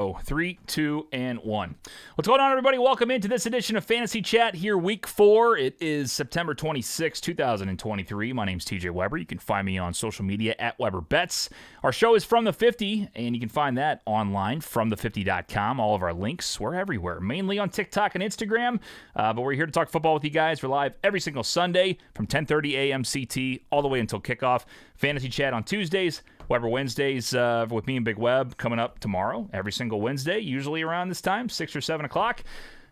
Oh, 3, 2, and 1. What's going on, everybody? Welcome into this edition of Fantasy Chat here, week 4. It is September 26, 2023. My name's TJ Weber. You can find me on social media at WeberBets. Our show is From the 50, and you can find that online, fromthe50.com. All of our links, we're everywhere, mainly on TikTok and Instagram. But we're here to talk football with you guys. We're live every single Sunday from 10:30 a.m. CT all the way until kickoff. Fantasy Chat on Tuesdays. Weber Wednesdays with me and Big Web coming up tomorrow, every single Wednesday, usually around this time, 6 or 7 o'clock.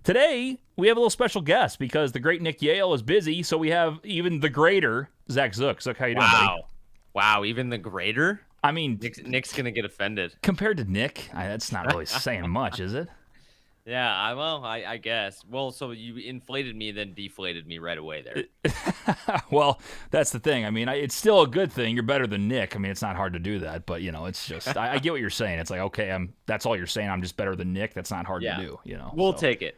Today, we have a little special guest because the great Nick Yahl is busy, so we have even the greater Zach Zook. Zook, how you doing, buddy? Wow, even the greater? I mean, Nick's going to get offended. Compared to Nick, that's not really saying much, is it? Yeah, I guess. Well, so you inflated me, then deflated me right away there. Well, that's the thing. I mean, it's still a good thing. You're better than Nick. I mean, it's not hard to do that, but, it's just, I get what you're saying. It's like, okay, that's all you're saying. I'm just better than Nick. That's not hard to do, We'll take it.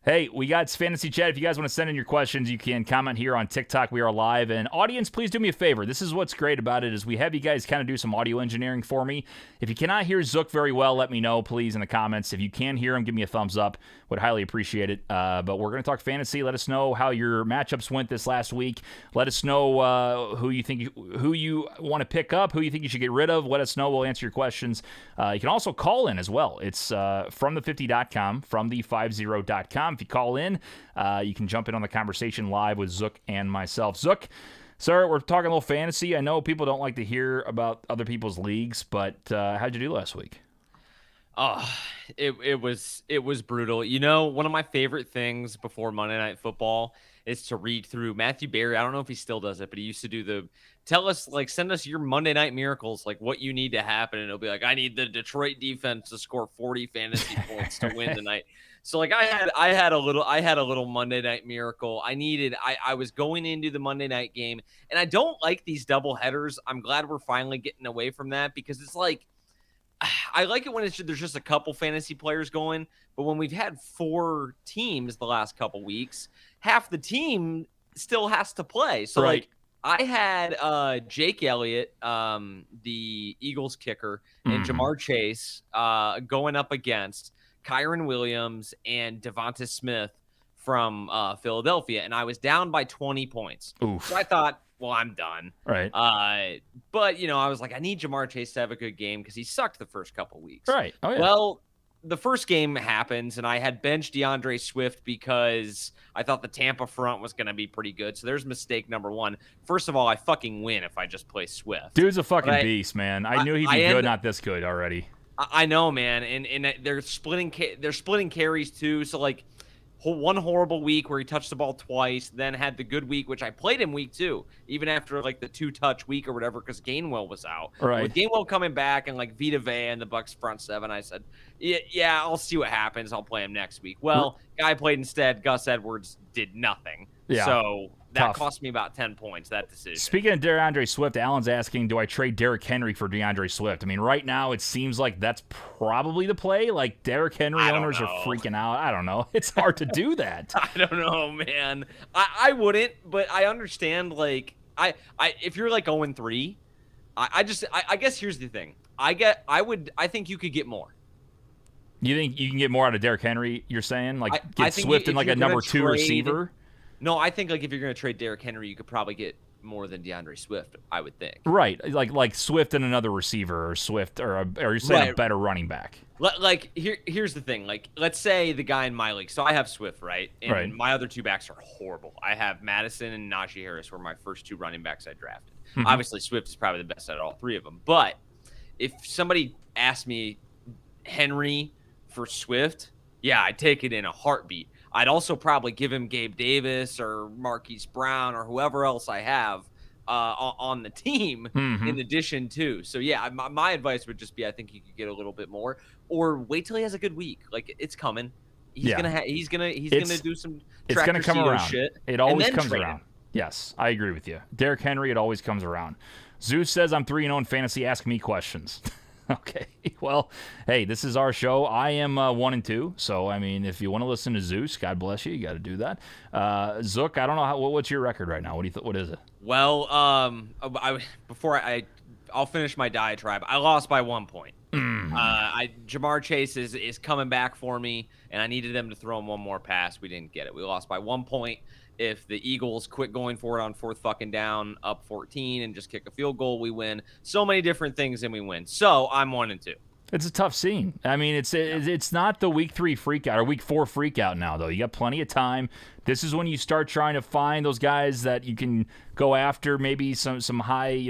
Hey, we got Fantasy Chat. If you guys want to send in your questions, you can comment here on TikTok. We are live. And audience, please do me a favor. This is what's great about it is we have you guys kind of do some audio engineering for me. If you cannot hear Zook very well, let me know, please, in the comments. If you can hear him, give me a thumbs up. Would highly appreciate it. But we're going to talk fantasy. Let us know how your matchups went this last week. Let us know who you want to pick up, who you think you should get rid of. Let us know. We'll answer your questions. You can also call in as well. It's fromthe50.com, fromthe50.com. If you call in, you can jump in on the conversation live with Zook and myself. Zook, sir, we're talking a little fantasy. I know people don't like to hear about other people's leagues, but how'd you do last week? Oh, it was brutal. One of my favorite things before Monday Night Football is to read through Matthew Berry. I don't know if he still does it, but he used to do send us your Monday Night miracles, like what you need to happen. And it'll be like, I need the Detroit defense to score 40 fantasy points to win tonight. So like I had a little Monday Night miracle. I was going into the Monday night game, and I don't like these double headers. I'm glad we're finally getting away from that because it's like, I like it when there's just a couple fantasy players going, but when we've had 4 teams the last couple weeks, half the team still has to play. So right. Like I had Jake Elliott, the Eagles kicker, and Jamar Chase going up against Kyron Williams and Devonta Smith from Philadelphia, and I was down by 20 points. Oof. So I thought, well, I'm done. Right. But, I was like, I need Jamar Chase to have a good game because he sucked the first couple weeks. Right. Oh, yeah. Well, the first game happens, and I had benched DeAndre Swift because I thought the Tampa front was going to be pretty good. So there's mistake number 1. First of all, I fucking win if I just play Swift. Dude's a fucking beast, man. I knew he'd be good, not this good already. I know, man, and they're splitting carries too. So like, one horrible week where he touched the ball twice, then had the good week, which I played him week 2, even after like the 2-touch week or whatever, because Gainwell was out. Right. With Gainwell coming back and like Vita Vea and the Bucks front 7, I said, yeah, I'll see what happens. I'll play him next week. Well, guy played instead. Gus Edwards did nothing. Yeah. So that cost me about 10 points, that decision. Speaking of DeAndre Swift, Alan's asking, do I trade Derrick Henry for DeAndre Swift? I mean, right now it seems like that's probably the play. Like, Derrick Henry owners are freaking out. I don't know. It's hard to do that. I don't know, man. I wouldn't, but I understand, like, if you're like 0-3, I guess here's the thing. I think you could get more. You think you can get more out of Derrick Henry, you're saying? Like, get Swift in like a number 2 receiver? No, I think like if you're going to trade Derrick Henry, you could probably get more than DeAndre Swift, I would think. Right, like Swift and another receiver, or Swift, or you're saying a better running back. Like here's the thing. Like, let's say the guy in my league. So I have Swift, right? And my other 2 backs are horrible. I have Madison and Najee Harris were my first 2 running backs I drafted. Obviously, Swift is probably the best out of all 3 of them. But if somebody asked me Henry for Swift, yeah, I'd take it in a heartbeat. I'd also probably give him Gabe Davis or Marquise Brown or whoever else I have on the team in addition to. So, yeah, my advice would just be I think he could get a little bit more or wait till he has a good week. Like, it's coming. He's gonna do some it's gonna come around. Shit. It always comes around. Yes, I agree with you. Derrick Henry, it always comes around. Zeus says I'm 3-0 in fantasy. Ask me questions. Okay, well, hey, this is our show. I am 1-2, so I mean, if you want to listen to Zeus, God bless you. You got to do that. Zook, I don't know what's your record right now. What is it? Well, I'll finish my diatribe. I lost by 1 point. Jamar Chase is coming back for me, and I needed them to throw him one more pass. We didn't get it. We lost by 1 point. If the Eagles quit going for it on fourth fucking down, up 14, and just kick a field goal, we win. So many different things, and we win. So I'm 1-2. It's a tough scene. I mean, it's not the week 3 freak out or week 4 freak out now, though. You got plenty of time. This is when you start trying to find those guys that you can go after. Maybe some high,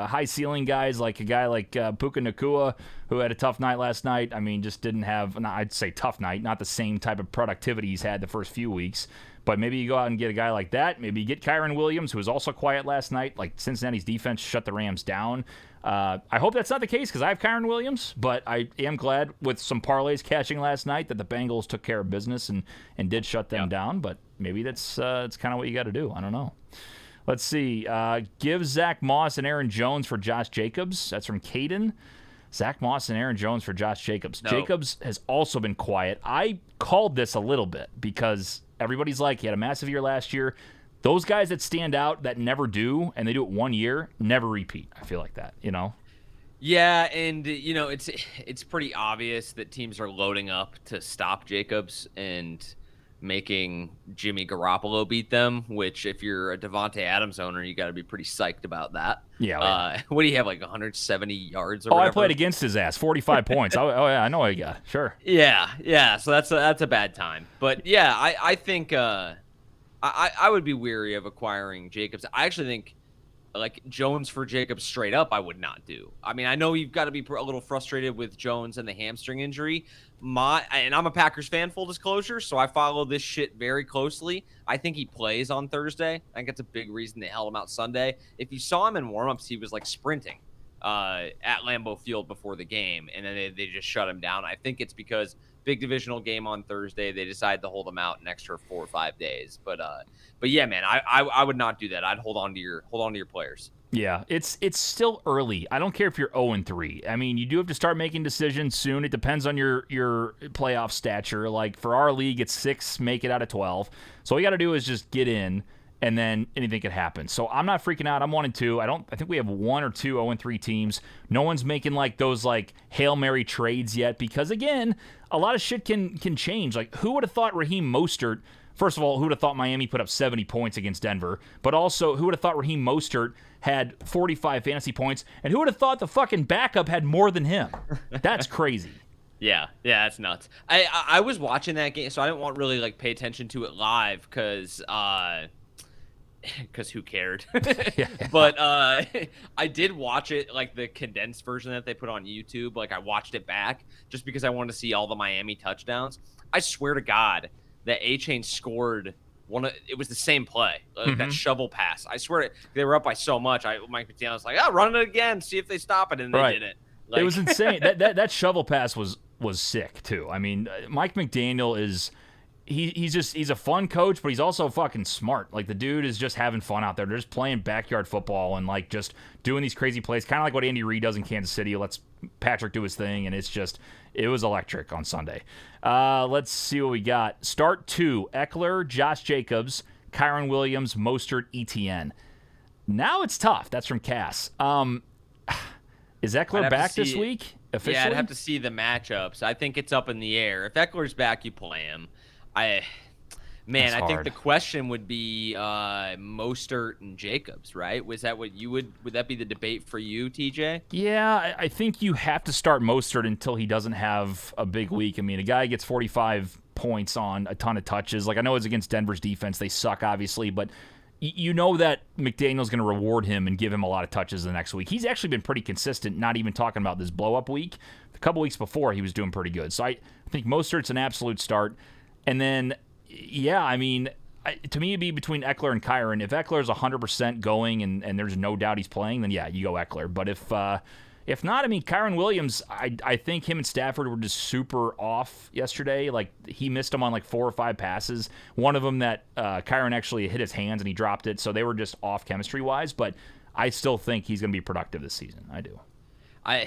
high ceiling guys, like a guy like Puka Nacua, who had a tough night last night. I mean, just didn't have, I'd say tough night, not the same type of productivity he's had the first few weeks. But maybe you go out and get a guy like that. Maybe you get Kyren Williams, who was also quiet last night. Like, Cincinnati's defense shut the Rams down. I hope that's not the case because I have Kyren Williams, but I am glad with some parlays catching last night that the Bengals took care of business and did shut them down. But maybe that's kind of what you got to do. I don't know. Let's see. Give Zach Moss and Aaron Jones for Josh Jacobs. That's from Caden. Zach Moss and Aaron Jones for Josh Jacobs. No. Jacobs has also been quiet. I called this a little bit because everybody's like, he had a massive year last year. Those guys that stand out that never do, and they do it 1 year, never repeat. I feel like that, Yeah, and, it's pretty obvious that teams are loading up to stop Jacobs and making Jimmy Garoppolo beat them, which if you're a Devontae Adams owner, you got to be pretty psyched about that. Yeah. What do you have, like 170 yards or whatever? I played against his ass, 45 points. Oh, yeah, I know what he got. Sure. Yeah, so that's a bad time. But, yeah, I think I would be weary of acquiring Jacobs. I actually think, like, Jones for Jacobs straight up, I would not do. I mean, I know you've got to be a little frustrated with Jones and the hamstring injury. And I'm a Packers fan, full disclosure, so I follow this shit very closely. I think he plays on Thursday. I think that's a big reason they held him out Sunday. If you saw him in warmups, he was, like, sprinting at Lambeau Field before the game, and then they just shut him down. I think it's because big divisional game on Thursday, they decided to hold him out an extra 4 or 5 days. But yeah, man, I would not do that. I'd hold on to your players. Yeah, it's still early. I don't care if you're 0-3. I mean, you do have to start making decisions soon. It depends on your playoff stature. Like, for our league, it's 6, make it out of 12. So all you got to do is just get in, and then anything could happen. So I'm not freaking out. I'm 1-2. I think we have 1 or 2 0-3 teams. No one's making like those like Hail Mary trades yet because, again, a lot of shit can change. Like, who would have thought Raheem Mostert? First of all, who would have thought Miami put up 70 points against Denver? But also, who would have thought Raheem Mostert had 45 fantasy points? And who would have thought the fucking backup had more than him? That's crazy. Yeah, that's nuts. I was watching that game, so I didn't want really like pay attention to it live because who cared? Yeah. But I did watch it, like the condensed version that they put on YouTube. Like, I watched it back just because I wanted to see all the Miami touchdowns. I swear to God that A-Chain scored it was the same play, that shovel pass. I swear they were up by so much. Mike McDaniel was like, run it again, see if they stop it, and they didn't. Like, it was insane. that shovel pass was sick too. I mean, Mike McDaniel is he's a fun coach, but he's also fucking smart. Like, the dude is just having fun out there. They're just playing backyard football and like just doing these crazy plays, kind of like what Andy Reid does in Kansas City. Lets Patrick do his thing, and it was electric on Sunday. Let's see what we got. Start 2, Eckler, Josh Jacobs, Kyren Williams, Mostert, ETN. Now it's tough. That's from Cass. Is Eckler back this week officially? Yeah, I'd have to see the matchups. I think it's up in the air. If Eckler's back, you play him. I think the question would be Mostert and Jacobs, right? Would that be the debate for you, TJ? Yeah, I think you have to start Mostert until he doesn't have a big week. I mean, a guy gets 45 points on a ton of touches. Like, I know it's against Denver's defense. They suck, obviously, but you know that McDaniel's going to reward him and give him a lot of touches the next week. He's actually been pretty consistent, not even talking about this blow-up week. A couple weeks before, he was doing pretty good. So I think Mostert's an absolute start. And then, yeah, I mean, to me, it'd be between Eckler and Kyren. If Eckler's 100% going and there's no doubt he's playing, then yeah, you go Eckler. But if not, I mean, Kyren Williams, I think him and Stafford were just super off yesterday. Like, he missed him on like 4 or 5 passes. One of them that Kyren actually hit his hands and he dropped it. So they were just off chemistry-wise. But I still think he's going to be productive this season. I do. I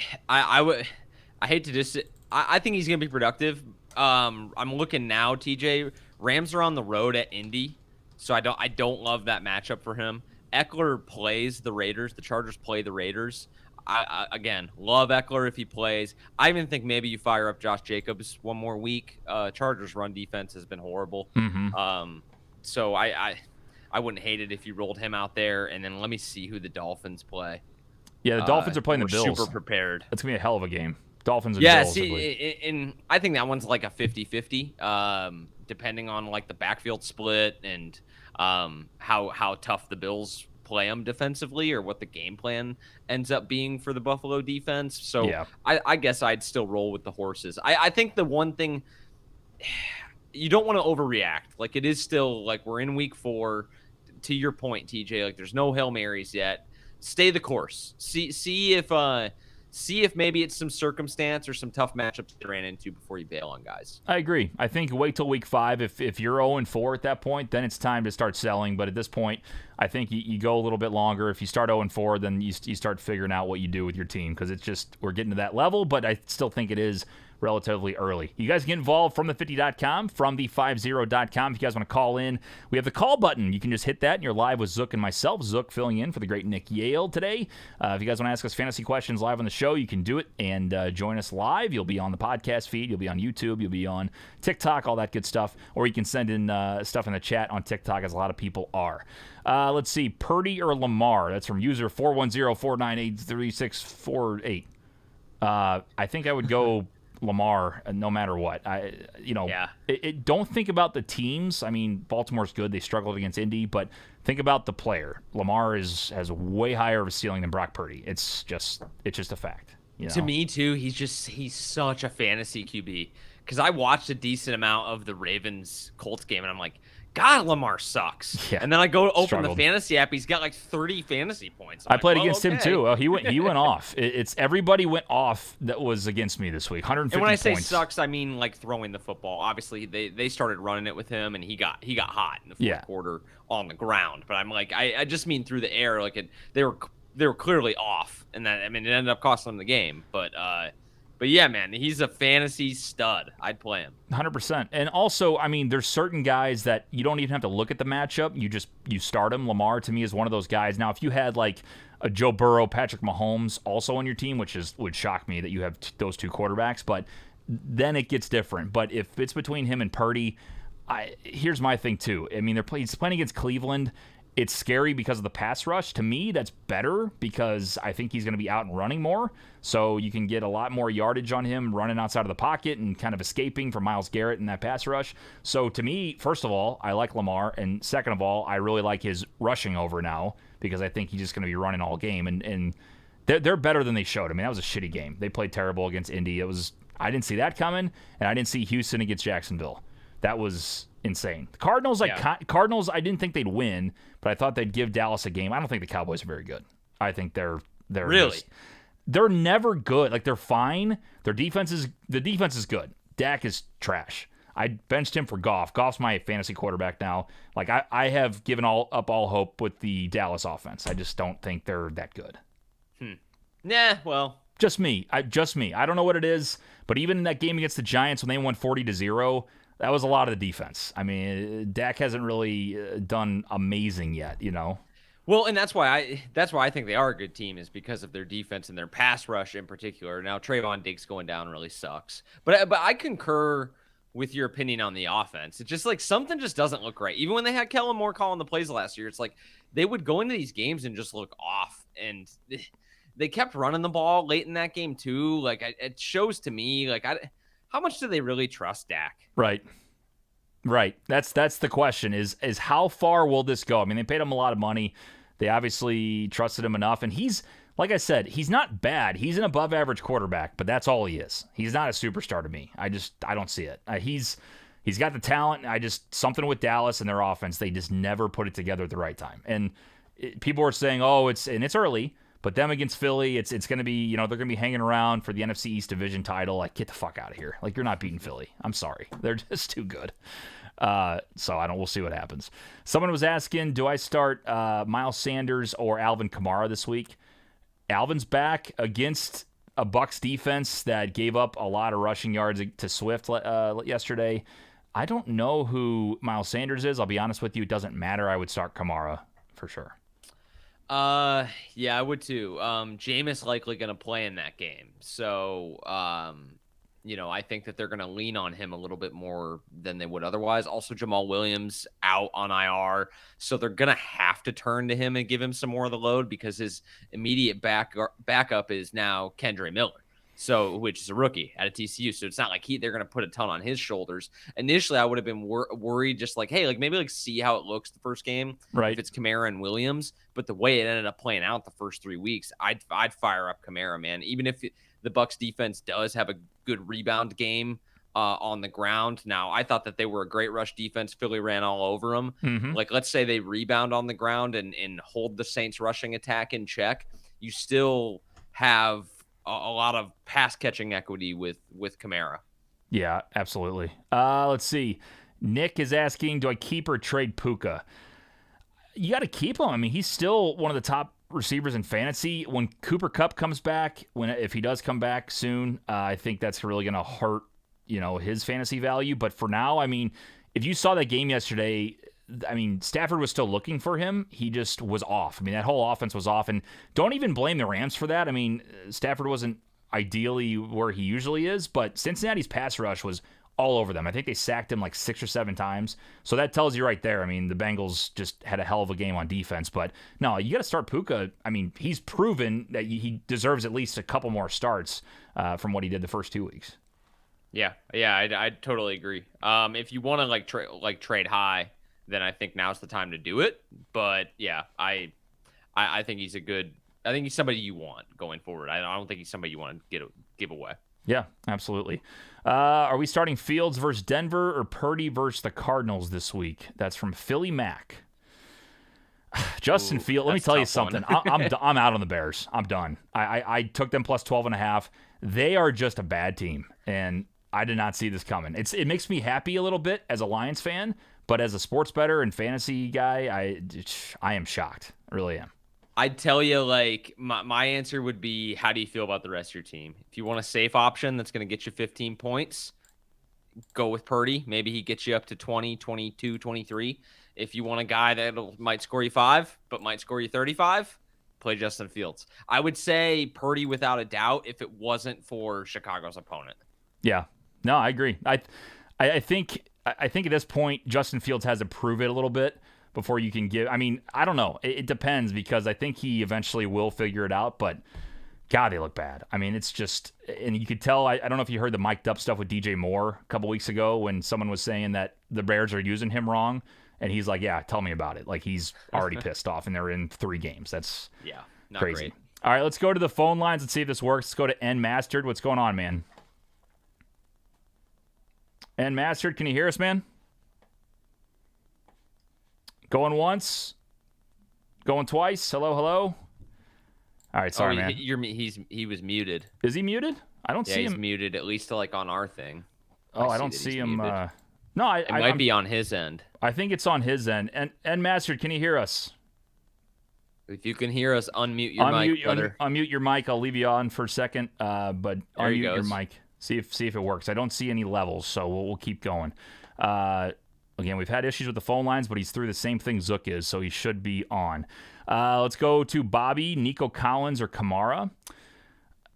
hate to just – I think he's going to be productive. I'm looking now, TJ. Rams are on the road at Indy, so I don't love that matchup for him. Eckler plays the Raiders. The Chargers play the Raiders. Again, love Eckler if he plays. I even think maybe you fire up Josh Jacobs one more week. Chargers run defense has been horrible. So I wouldn't hate it if you rolled him out there. And then let me see who the Dolphins play. Yeah, the Dolphins are playing the Bills. Super prepared. That's going to be a hell of a game. Dolphins and Bills. Yeah, and I think that one's like a 50-50, depending on like the backfield split and how tough the Bills play them defensively or what the game plan ends up being for the Buffalo defense. So yeah. I guess I'd still roll with the horses. I think the one thing, you don't want to overreact. Like, it is still like we're in week 4. To your point, TJ, like there's no Hail Marys yet. Stay the course. See if maybe it's some circumstance or some tough matchups they ran into before you bail on guys. I agree. I think wait till week 5. If you're 0-4 at that point, then it's time to start selling. But at this point, I think you go a little bit longer. If you start 0-4, then you start figuring out what you do with your team, because it's just we're getting to that level. But I still think it is relatively early. You guys get involved from the50.com, from the50.com. If you guys want to call in, we have the call button. You can just hit that, and you're live with Zook and myself. Zook filling in for the great Nick Yahl today. If you guys want to ask us fantasy questions live on the show, you can do it and join us live. You'll be on the podcast feed. You'll be on YouTube. You'll be on TikTok, all that good stuff. Or you can send in stuff in the chat on TikTok, as a lot of people are. Let's see. Purdy or Lamar? That's from user 410-498-3648. I think I would go Lamar, no matter what. Don't think about the teams. I mean, Baltimore's good. They struggled against Indy, but think about the player. Lamar has way higher of a ceiling than Brock Purdy. It's just a fact. You know? To me too, he's such a fantasy QB, because I watched a decent amount of the Ravens Colts game, and I'm like, God, Lamar sucks. Yeah, and then I go to open the fantasy app. He's got like 30 fantasy points. I played against him too. He went off. It's everybody went off that was against me this week. 150 And when I points. say sucks, I mean like throwing the football. Obviously, they started running it with him, and he got hot in the fourth quarter on the ground. But I'm like, I just mean through the air. Like they were clearly off, and that, I mean, it ended up costing them the game. But yeah, man, he's a fantasy stud. I'd play him 100%. And also, I mean, there's certain guys that you don't even have to look at the matchup. You start him. Lamar, to me, is one of those guys. Now, if you had like a Joe Burrow, Patrick Mahomes also on your team, which would shock me that you have those two quarterbacks, but then it gets different. But if it's between him and Purdy, here's my thing too. I mean, he's playing against Cleveland. It's scary because of the pass rush. To me, that's better because I think he's going to be out and running more. So you can get a lot more yardage on him running outside of the pocket and kind of escaping from Myles Garrett in that pass rush. So to me, first of all, I like Lamar. And second of all, I really like his rushing over now because I think he's just going to be running all game. And they're better than they showed. I mean, that was a shitty game. They played terrible against Indy. I didn't see that coming, and I didn't see Houston against Jacksonville. That was insane. The Cardinals, Cardinals, I didn't think they'd win, but I thought they'd give Dallas a game. I don't think the Cowboys are very good. I think they're really they're never good. Like, they're fine. The defense is good. Dak is trash. I benched him for Goff. Goff's my fantasy quarterback now. Like, I have given up all hope with the Dallas offense. I just don't think they're that good. Nah, well, just me. I don't know what it is, but even in that game against the Giants when they won 40-0. That was a lot of the defense. I mean, Dak hasn't really done amazing yet, you know? Well, and that's why I think they are a good team, is because of their defense and their pass rush in particular. Now, Trayvon Diggs going down really sucks. But I concur with your opinion on the offense. It's just like something just doesn't look right. Even when they had Kellen Moore calling the plays last year, it's like they would go into these games and just look off. And they kept running the ball late in that game too. Like, it shows to me, like, how much do they really trust Dak? Right. That's the question is how far will this go? I mean, they paid him a lot of money. They obviously trusted him enough. And he's, like I said, he's not bad. He's an above average quarterback, but that's all he is. He's not a superstar to me. I don't see it. He's got the talent. Something with Dallas and their offense, they just never put it together at the right time. And people are saying, it's early. But them against Philly, it's going to be, they're going to be hanging around for the NFC East division title. Like, get the fuck out of here. Like, you're not beating Philly. I'm sorry. They're just too good. We'll see what happens. Someone was asking, do I start Miles Sanders or Alvin Kamara this week? Alvin's back against a Bucs defense that gave up a lot of rushing yards to Swift yesterday. I don't know who Miles Sanders is. I'll be honest with you. It doesn't matter. I would start Kamara for sure. Yeah, I would too. Jameis likely going to play in that game. So, I think that they're going to lean on him a little bit more than they would otherwise. Also, Jamal Williams out on IR. So they're going to have to turn to him and give him some more of the load because his immediate backup is now Kendre Miller. So, which is a rookie at a TCU. So it's not like they're going to put a ton on his shoulders. Initially, I would have been worried just like, hey, like maybe like see how it looks the first game. Right. If it's Kamara and Williams. But the way it ended up playing out the first 3 weeks, I'd fire up Kamara, man. Even if the Bucs defense does have a good rebound game on the ground. Now, I thought that they were a great rush defense. Philly ran all over them. Mm-hmm. Like, let's say they rebound on the ground and hold the Saints rushing attack in check. You still have a lot of pass catching equity with Kamara. Yeah, absolutely. Let's see. Nick is asking, do I keep or trade Puka? You got to keep him. I mean, he's still one of the top receivers in fantasy. When Cooper Kupp comes back, if he does come back soon, I think that's really going to hurt, his fantasy value. But for now, I mean, if you saw that game yesterday, I mean, Stafford was still looking for him. He just was off. I mean, that whole offense was off. And don't even blame the Rams for that. I mean, Stafford wasn't ideally where he usually is, but Cincinnati's pass rush was all over them. I think they sacked him like 6 or 7 times. So that tells you right there. I mean, the Bengals just had a hell of a game on defense. But no, you got to start Puka. I mean, he's proven that he deserves at least a couple more starts from what he did the first 2 weeks. Yeah, I totally agree. If you want to trade high, then I think now's the time to do it. But yeah, I think he's I think he's somebody you want going forward. I don't think he's somebody you want to give away. Yeah, absolutely. Are we starting Fields versus Denver or Purdy versus the Cardinals this week? That's from Philly Mac. Justin Fields, let me tell you something. I'm out on the Bears. I'm done. I took them plus 12.5. They are just a bad team, and I did not see this coming. It makes me happy a little bit as a Lions fan, but as a sports bettor and fantasy guy, I am shocked. I really am. I'd tell you, like, my answer would be, how do you feel about the rest of your team? If you want a safe option that's going to get you 15 points, go with Purdy. Maybe he gets you up to 20, 22, 23. If you want a guy that might score you 5, but might score you 35, play Justin Fields. I would say Purdy without a doubt if it wasn't for Chicago's opponent. Yeah. No, I agree. I think at this point, Justin Fields has to prove it a little bit before you can give. I mean, I don't know. It depends because I think he eventually will figure it out, but God, they look bad. I mean, it's just, and you could tell, I don't know if you heard the mic'd up stuff with DJ Moore a couple weeks ago when someone was saying that the Bears are using him wrong. And he's like, yeah, tell me about it. Like, he's already pissed off and they're in 3 games. That's not crazy. Great. All right, let's go to the phone lines and see if this works. Let's go to N Mastered. What's going on, man? N Mastered, can you hear us, man? Going once, going twice. Hello. All right, sorry, man. He was muted. Is he muted? I don't see him. He's muted, at least like on our thing. Oh, I don't see him. No, it might be on his end. I think it's on his end. And Master, can you hear us? If you can hear us, unmute your mic, brother. Unmute your mic. I'll leave you on for a second, but there unmute your mic. See if it works. I don't see any levels, so we'll keep going. Again, we've had issues with the phone lines, but he's through the same thing Zook is, so he should be on. Let's go to Bobby, Nico Collins, or Kamara.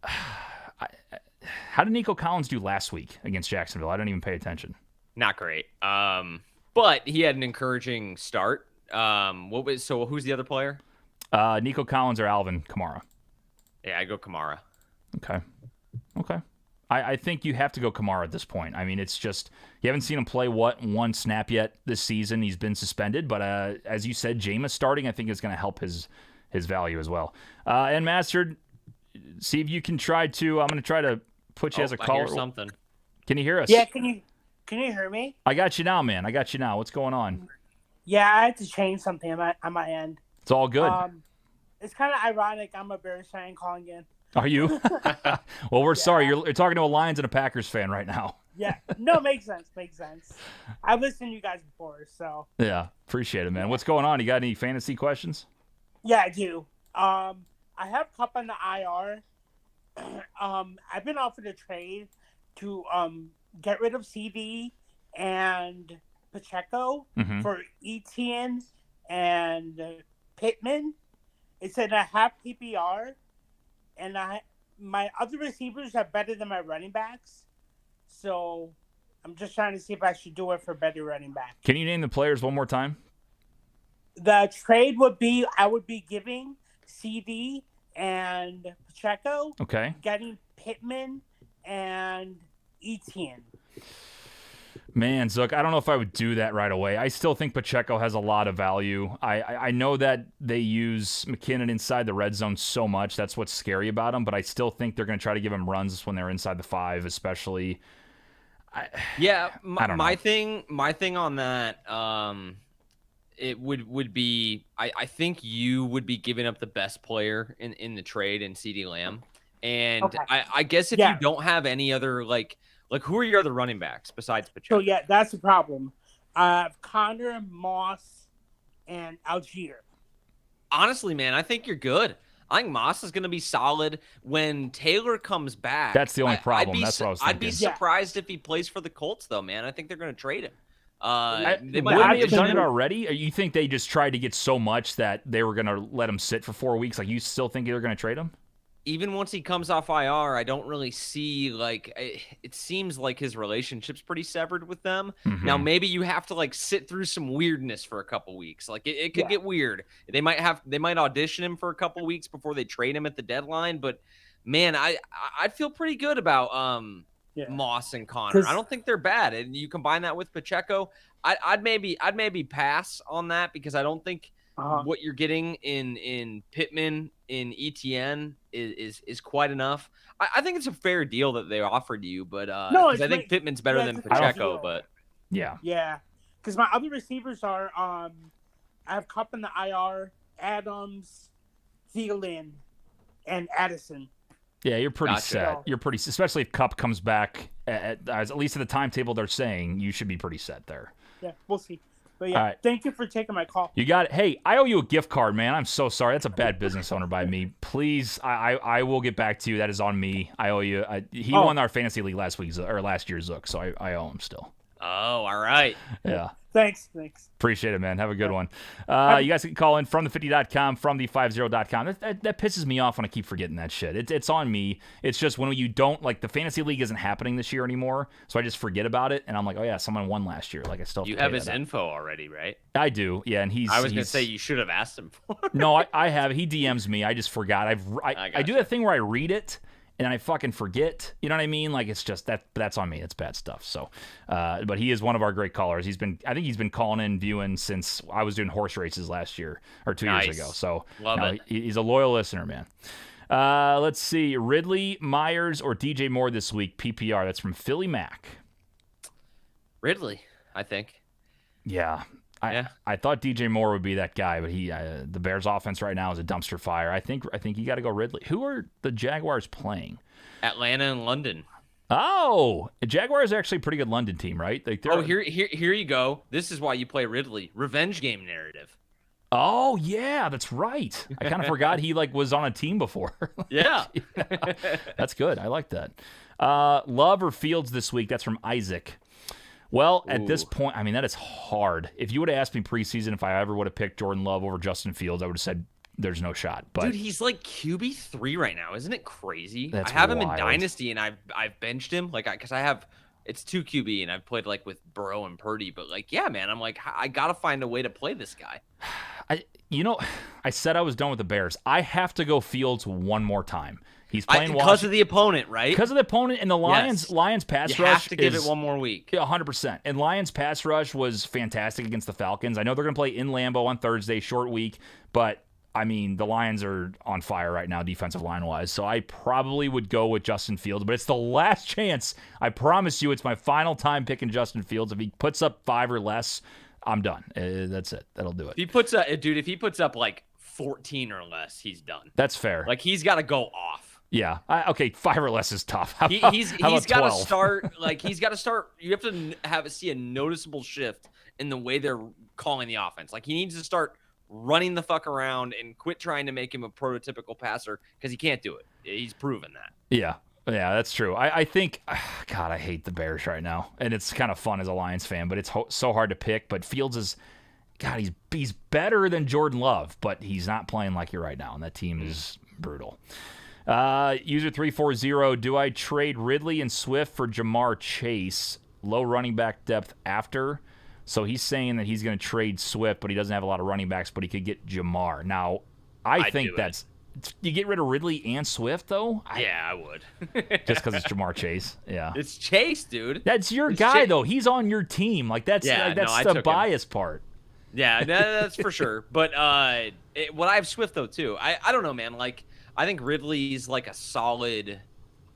How did Nico Collins do last week against Jacksonville? I don't even pay attention. Not great. But he had an encouraging start. Who's the other player? Nico Collins or Alvin Kamara. Yeah, I go Kamara. Okay. I think you have to go Kamara at this point. I mean, it's just, you haven't seen him play one snap yet this season. He's been suspended, but as you said, Jameis starting, I think is going to help his value as well. And Mastered, see if you can try to, I'm going to try to put you as a caller. I hear something. Can you hear us? Yeah, can you hear me? I got you now, man. I got you now. What's going on? Yeah, I had to change something on my end. It's all good. It's kind of ironic. I'm a Bears fan calling in. Are you? Well, we're sorry. You're talking to a Lions and a Packers fan right now. Yeah. No, makes sense. I've listened to you guys before, so. Yeah, appreciate it, man. What's going on? You got any fantasy questions? Yeah, I do. I have Cup on the IR. I've been offered a trade to get rid of CD and Pacheco for Etienne and Pittman. It's in a half PPR, and my other receivers are better than my running backs. So I'm just trying to see if I should do it for better running back. Can you name the players one more time? The trade would be I would be giving CD and Pacheco, Okay. getting Pittman and Etienne. Man, Zook, I don't know if I would do that right away. I still think Pacheco has a lot of value. I know that they use McKinnon inside the red zone so much. That's what's scary about him, but I still think they're going to try to give him runs when they're inside the 5, especially. My thing on that, it would be I think you would be giving up the best player in the trade in CeeDee Lamb. And Okay. I guess if you don't have any other like who are your other running backs besides Pacheco? So yeah, that's the problem. Connor, Moss, and Algier. Honestly, man, I think you're good. I think Moss is going to be solid when Taylor comes back. That's the only problem. That's what I was thinking. I'd be surprised if he plays for the Colts, though, man. I think they're going to trade him. They might have done it already? Or you think they just tried to get so much that they were going to let him sit for 4 weeks? Like, you still think they're going to trade him? Even once he comes off IR, I don't really see, like, it seems like his relationship's pretty severed with them. Mm-hmm. Now, maybe you have to, like, sit through some weirdness for a couple weeks. Like, it could get weird. They might audition him for a couple weeks before they trade him at the deadline. But, man, I feel pretty good about Moss and Connor. I don't think they're bad. And you combine that with Pacheco, I'd maybe pass on that because I don't think what you're getting in Pittman, in Etienne is quite enough. I think it's a fair deal that they offered you, but I think Pittman's better than Pacheco. But yeah, because my other receivers are I have Kupp in the IR, Adams, Thielen, and Addison. Yeah, you're pretty set. You're pretty, especially if Kupp comes back. At least at the timetable they're saying, you should be pretty set there. Yeah, we'll see. But yeah, Thank you for taking my call. You got it. Hey, I owe you a gift card, man. I'm so sorry. That's a bad business owner by me. Please, I will get back to you. That is on me. I owe you. He won our fantasy league last year, Zook, so I owe him still. Oh, all right. Yeah. Thanks. Appreciate it, man. Have a good one. You guys can call in from the50.com, from the50.com. That pisses me off when I keep forgetting that shit. It's on me. It's just when you don't, like, the fantasy league isn't happening this year anymore, so I just forget about it, and I'm like, oh, yeah, someone won last year. Like, I still have You have his info already, right? I do, yeah, and I was going to say you should have asked him for it. No, I have. He DMs me. I just forgot. I do that thing where I read it, and I fucking forget. You know what I mean? Like, it's just that's on me. It's bad stuff. So, but he is one of our great callers. I think he's been calling in, viewing since I was doing horse races last year or 2 years ago. So, love it. He's a loyal listener, man. Let's see, Ridley, Myers, or DJ Moore this week. PPR. That's from Philly Mac. Ridley, I think. Yeah. I thought DJ Moore would be that guy, but the Bears' offense right now is a dumpster fire. I think you got to go Ridley. Who are the Jaguars playing? Atlanta and London. Oh, the Jaguars are actually a pretty good London team, right? Here you go. This is why you play Ridley. Revenge game narrative. Oh yeah, that's right. I kind of forgot he was on a team before. Yeah. That's good. I like that. Love or Fields this week? That's from Isaac. Well, at this point, I mean, that is hard. If you would have asked me preseason if I ever would have picked Jordan Love over Justin Fields, I would have said there's no shot. But dude, he's like QB3 right now. Isn't it crazy? That's I have wild. him in Dynasty, and I've benched him because I have it's 2 QB, and I've played with Burrow and Purdy. But yeah, man, I'm like, I gotta find a way to play this guy. I said I was done with the Bears. I have to go Fields one more time. He's playing because of the opponent, right? Because of the opponent and the Lions. Yes. Lions pass you rush. You have to give it one more week. 100%. And Lions pass rush was fantastic against the Falcons. I know they're going to play in Lambeau on Thursday, short week, but I mean the Lions are on fire right now, defensive line wise. So I probably would go with Justin Fields, but it's the last chance. I promise you, it's my final time picking Justin Fields. If he puts up 5 or less, I'm done. That's it. That'll do it. If he puts up 14 or less, he's done. That's fair. He's got to go off. Yeah. Okay. 5 or less is tough. He's got to start. He's got to start. You have to see a noticeable shift in the way they're calling the offense. He needs to start running the fuck around and quit trying to make him a prototypical passer because he can't do it. He's proven that. Yeah. Yeah, that's true. I think, God, I hate the Bears right now. And it's kind of fun as a Lions fan, but it's so hard to pick. But Fields is, God, he's better than Jordan Love, but he's not playing like you right now, and that team is brutal. User 340, do I trade Ridley and Swift for Jamar Chase? Low running back depth after. So he's saying that he's going to trade Swift, but he doesn't have a lot of running backs, but he could get Jamar. Now, I think that's... You get rid of Ridley and Swift, though? Yeah, I would. Just because it's Jamar Chase. Yeah. It's Chase, dude. That's your guy, though. He's on your team. Like, that's the bias part. Yeah, that's for sure. But what I have Swift, though, too. I don't know, man. Like, I think Ridley's like a solid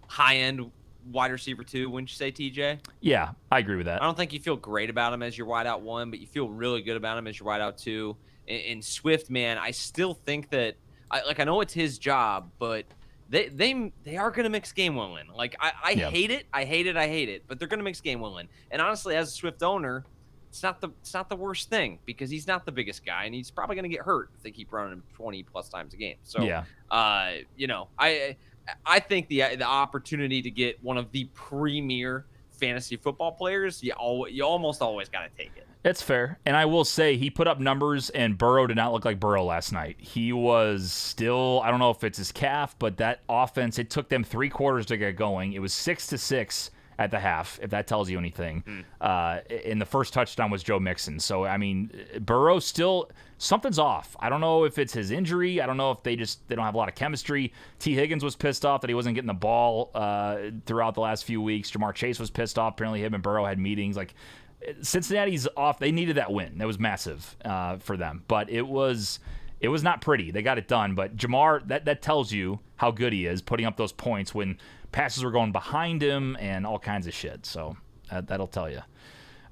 high-end wide receiver, too, wouldn't you say, TJ? Yeah, I agree with that. I don't think you feel great about him as your wideout 1, but you feel really good about him as your wideout 2. And Swift, man, I still think that I know it's his job, but they are going to mix game winning. Like I hate it, but they're going to mix game winning. And honestly, as a Swift owner, it's not the worst thing because he's not the biggest guy, and he's probably going to get hurt if they keep running him 20 plus times a game. So I think the opportunity to get one of the premier fantasy football players, you almost always got to take it. That's fair. And I will say he put up numbers, and Burrow did not look like Burrow last night. He was still, I don't know if it's his calf, but that offense, it took them 3 quarters to get going. It was 6-6 at the half, if that tells you anything. And the first touchdown was Joe Mixon. So, I mean, Burrow still, something's off. I don't know if it's his injury. I don't know if they don't have a lot of chemistry. T. Higgins was pissed off that he wasn't getting the ball throughout the last few weeks. Jamar Chase was pissed off. Apparently him and Burrow had meetings. Like, Cincinnati's off. They needed that win. That was massive for them. But it was not pretty. They got it done. But Jamar, that tells you how good he is, putting up those points when passes were going behind him and all kinds of shit. So that'll tell you.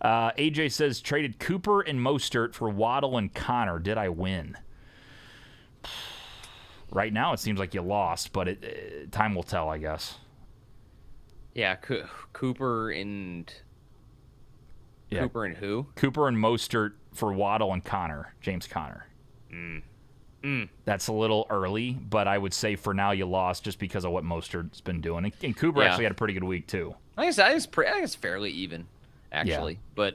AJ says, traded Cooper and Mostert for Waddle and Connor. Did I win? Right now it seems like you lost, but time will tell, I guess. Yeah, Cooper and... Yeah. Cooper and who? Cooper and Mostert for Waddle and Connor. James Conner. That's a little early, but I would say for now you lost just because of what Mostert's been doing. And Cooper actually had a pretty good week, too. I think it's fairly even, actually. Yeah. But,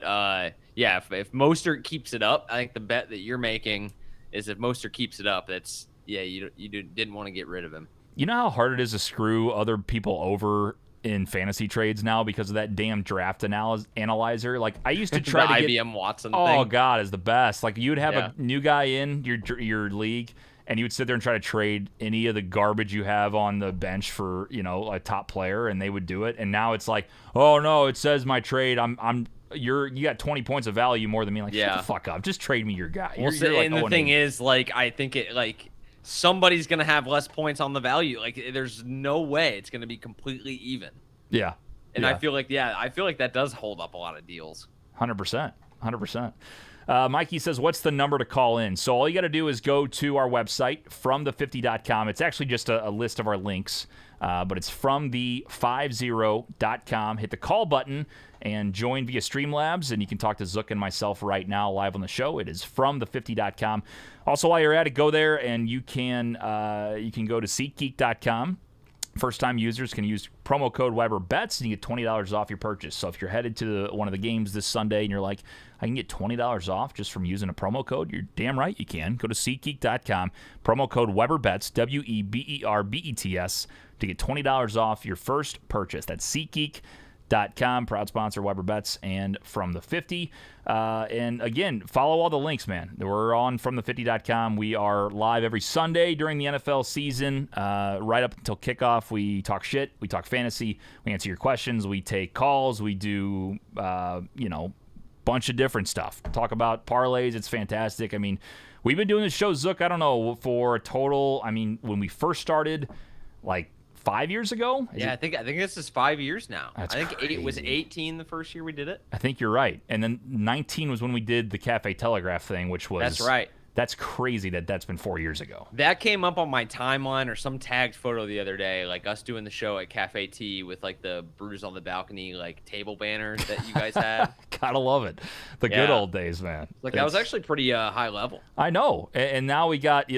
if Mostert keeps it up, I think the bet that you're making is if Mostert keeps it up, that's, you didn't want to get rid of him. You know how hard it is to screw other people over in fantasy trades now because of that damn draft analyzer? Like, I used to try to get IBM Watson thing. Oh God, is the best. Like, you'd have a new guy in your league, and you would sit there and try to trade any of the garbage you have on the bench for, a top player, and they would do it. And now it's like, oh no, it says my trade. You got 20 points of value more than me. Like, shut the fuck up. Just trade me your guy. Well, and the thing is, like, I think somebody's gonna have less points on the value. Like, there's no way it's gonna be completely even. Yeah. And I feel like that does hold up a lot of deals. 100%. Mikey says, what's the number to call in? So all you got to do is go to our website, fromthe50.com. It's actually just a list of our links, but it's fromthe50.com. Hit the call button and join via Streamlabs, and you can talk to Zook and myself right now live on the show. It is fromthe50.com. Also, while you're at it, go there, and you can go to SeatGeek.com. First-time users can use promo code WeberBets, and you get $20 off your purchase. So if you're headed to one of the games this Sunday and you're like, I can get $20 off just from using a promo code, you're damn right you can. Go to SeatGeek.com, promo code WeberBets, WeberBets, to get $20 off your first purchase. That's SeatGeek.com, proud sponsor Weber Bets and From the 50. And again, follow all the links, man. We're on FromThe50.com. We are live every Sunday during the NFL season, right up until kickoff. We talk shit, we talk fantasy, we answer your questions, we take calls, we do bunch of different stuff. Talk about parlays. It's fantastic. I mean, we've been doing this show, Zook, I don't know, for a total, when we first started, like 5 years ago? I think this is 5 years now. I think it was 18 the first year we did it. I think you're right. And then 19 was when we did the Cafe Telegraph thing, which was... That's right. That's crazy that's been 4 years ago. That came up on my timeline or some tagged photo the other day, like us doing the show at Cafe T with like the Bruise on the Balcony like table banner that you guys had. Gotta love it. The good Yeah. old days, man. Like, that was actually pretty high level. I know. And now we got,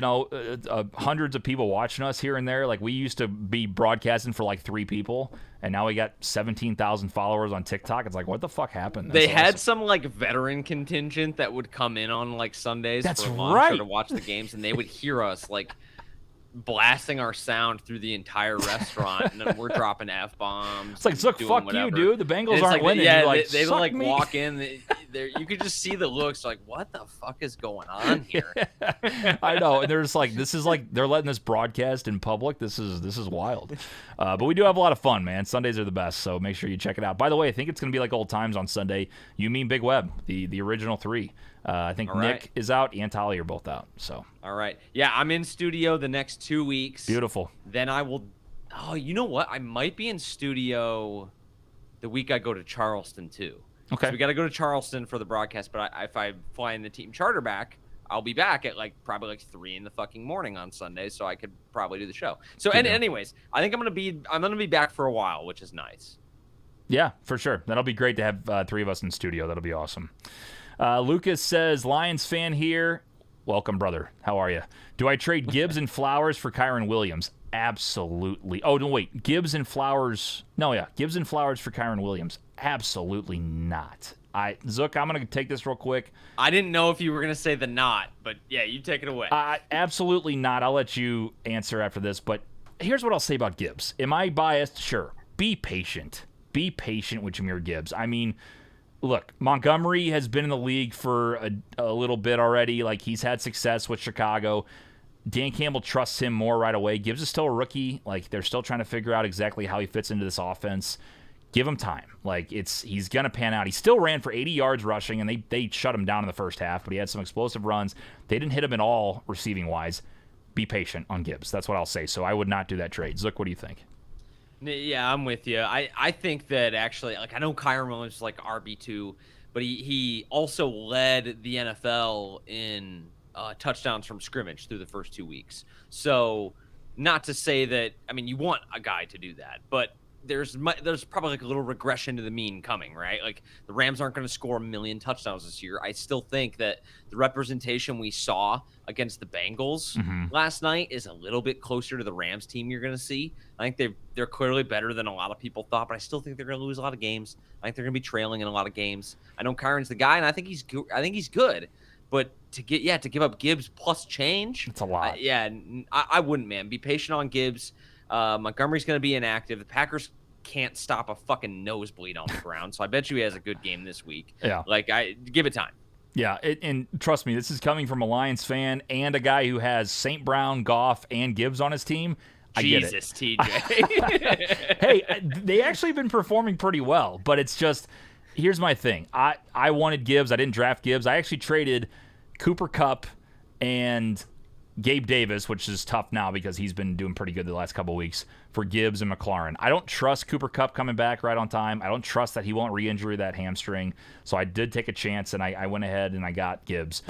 hundreds of people watching us here and there. Like, we used to be broadcasting for like 3 people, and now we got 17,000 followers on TikTok. It's like, what the fuck happened? They had some like veteran contingent that would come in on like Sundays for lunch or to watch the games, and they would hear us like blasting our sound through the entire restaurant, and then we're dropping F-bombs. It's like, Zook, fuck whatever. you, dude. The Bengals aren't like, winning. Yeah, You're like, they like me. walk in. You could just see the looks like, what the fuck is going on here? I know, and they're just like, this is like they're letting this broadcast in public. This is wild. But we do have a lot of fun, man. Sundays are the best, so make sure you check it out. By the way, I think it's gonna be like old times on Sunday. You mean Big Web, the original 3. I think Nick is out and Tolly are both out. So all right, yeah, I'm in studio the next 2 weeks. Beautiful. Then I will. Oh, you know what? I might be in studio the week I go to Charleston too. Okay. So we got to go to Charleston for the broadcast, but if I fly in the team charter back, I'll be back at probably 3 in the fucking morning on Sunday, so I could probably do the show. So anyways, I think I'm gonna be back for a while, which is nice. Yeah, for sure. That'll be great to have 3 of us in studio. That'll be awesome. Lucas says, Lions fan here. Welcome, brother. How are you? Do I trade Gibbs and Flowers for Kyron Williams? Absolutely. Oh, no, wait. Gibbs and Flowers. No, yeah. Gibbs and Flowers for Kyron Williams. Absolutely not. Zook, I'm going to take this real quick. I didn't know if you were going to say the not, but yeah, you take it away. Absolutely not. I'll let you answer after this, but here's what I'll say about Gibbs. Am I biased? Sure. Be patient. Be patient with Jahmyr Gibbs. I mean, look, Montgomery has been in the league for a little bit already. Like, he's had success with Chicago. Dan Campbell trusts him more right away. Gibbs is still a rookie. Like, they're still trying to figure out exactly how he fits into this offense. Give him time. Like, he's going to pan out. He still ran for 80 yards rushing, and they shut him down in the first half, but he had some explosive runs. They didn't hit him at all receiving-wise. Be patient on Gibbs. That's what I'll say. So I would not do that trade. Zook, what do you think? Yeah, I'm with you. I think that actually, I know Kyron Williams is RB2, but he also led the NFL in touchdowns from scrimmage through the first 2 weeks. So not to say that, you want a guy to do that, but there's probably a little regression to the mean coming, right? Like, the Rams aren't going to score 1 million touchdowns this year. I still think that the representation we saw against the Bengals last night is a little bit closer to the Rams team you're going to see. I think they're clearly better than a lot of people thought, but I still think they're going to lose a lot of games. I think they're going to be trailing in a lot of games. I know Kyron's the guy, and I think he's good. But to give up Gibbs plus change, it's a lot. I wouldn't, man. Be patient on Gibbs. Montgomery's going to be inactive. The Packers can't stop a fucking nosebleed on the ground, so I bet you he has a good game this week. Yeah. Give it time. Yeah, and trust me, this is coming from a Lions fan and a guy who has St. Brown, Goff, and Gibbs on his team. I Jesus, get it. TJ. Hey, they actually been performing pretty well, but it's just, here's my thing. I wanted Gibbs. I didn't draft Gibbs. I actually traded Cooper Kupp and Gabe Davis, which is tough now because he's been doing pretty good the last couple of weeks, for Gibbs and McLaurin. I don't trust Cooper Kupp coming back right on time. I don't trust that he won't re-injure that hamstring. So I did take a chance, and I went ahead and I got Gibbs.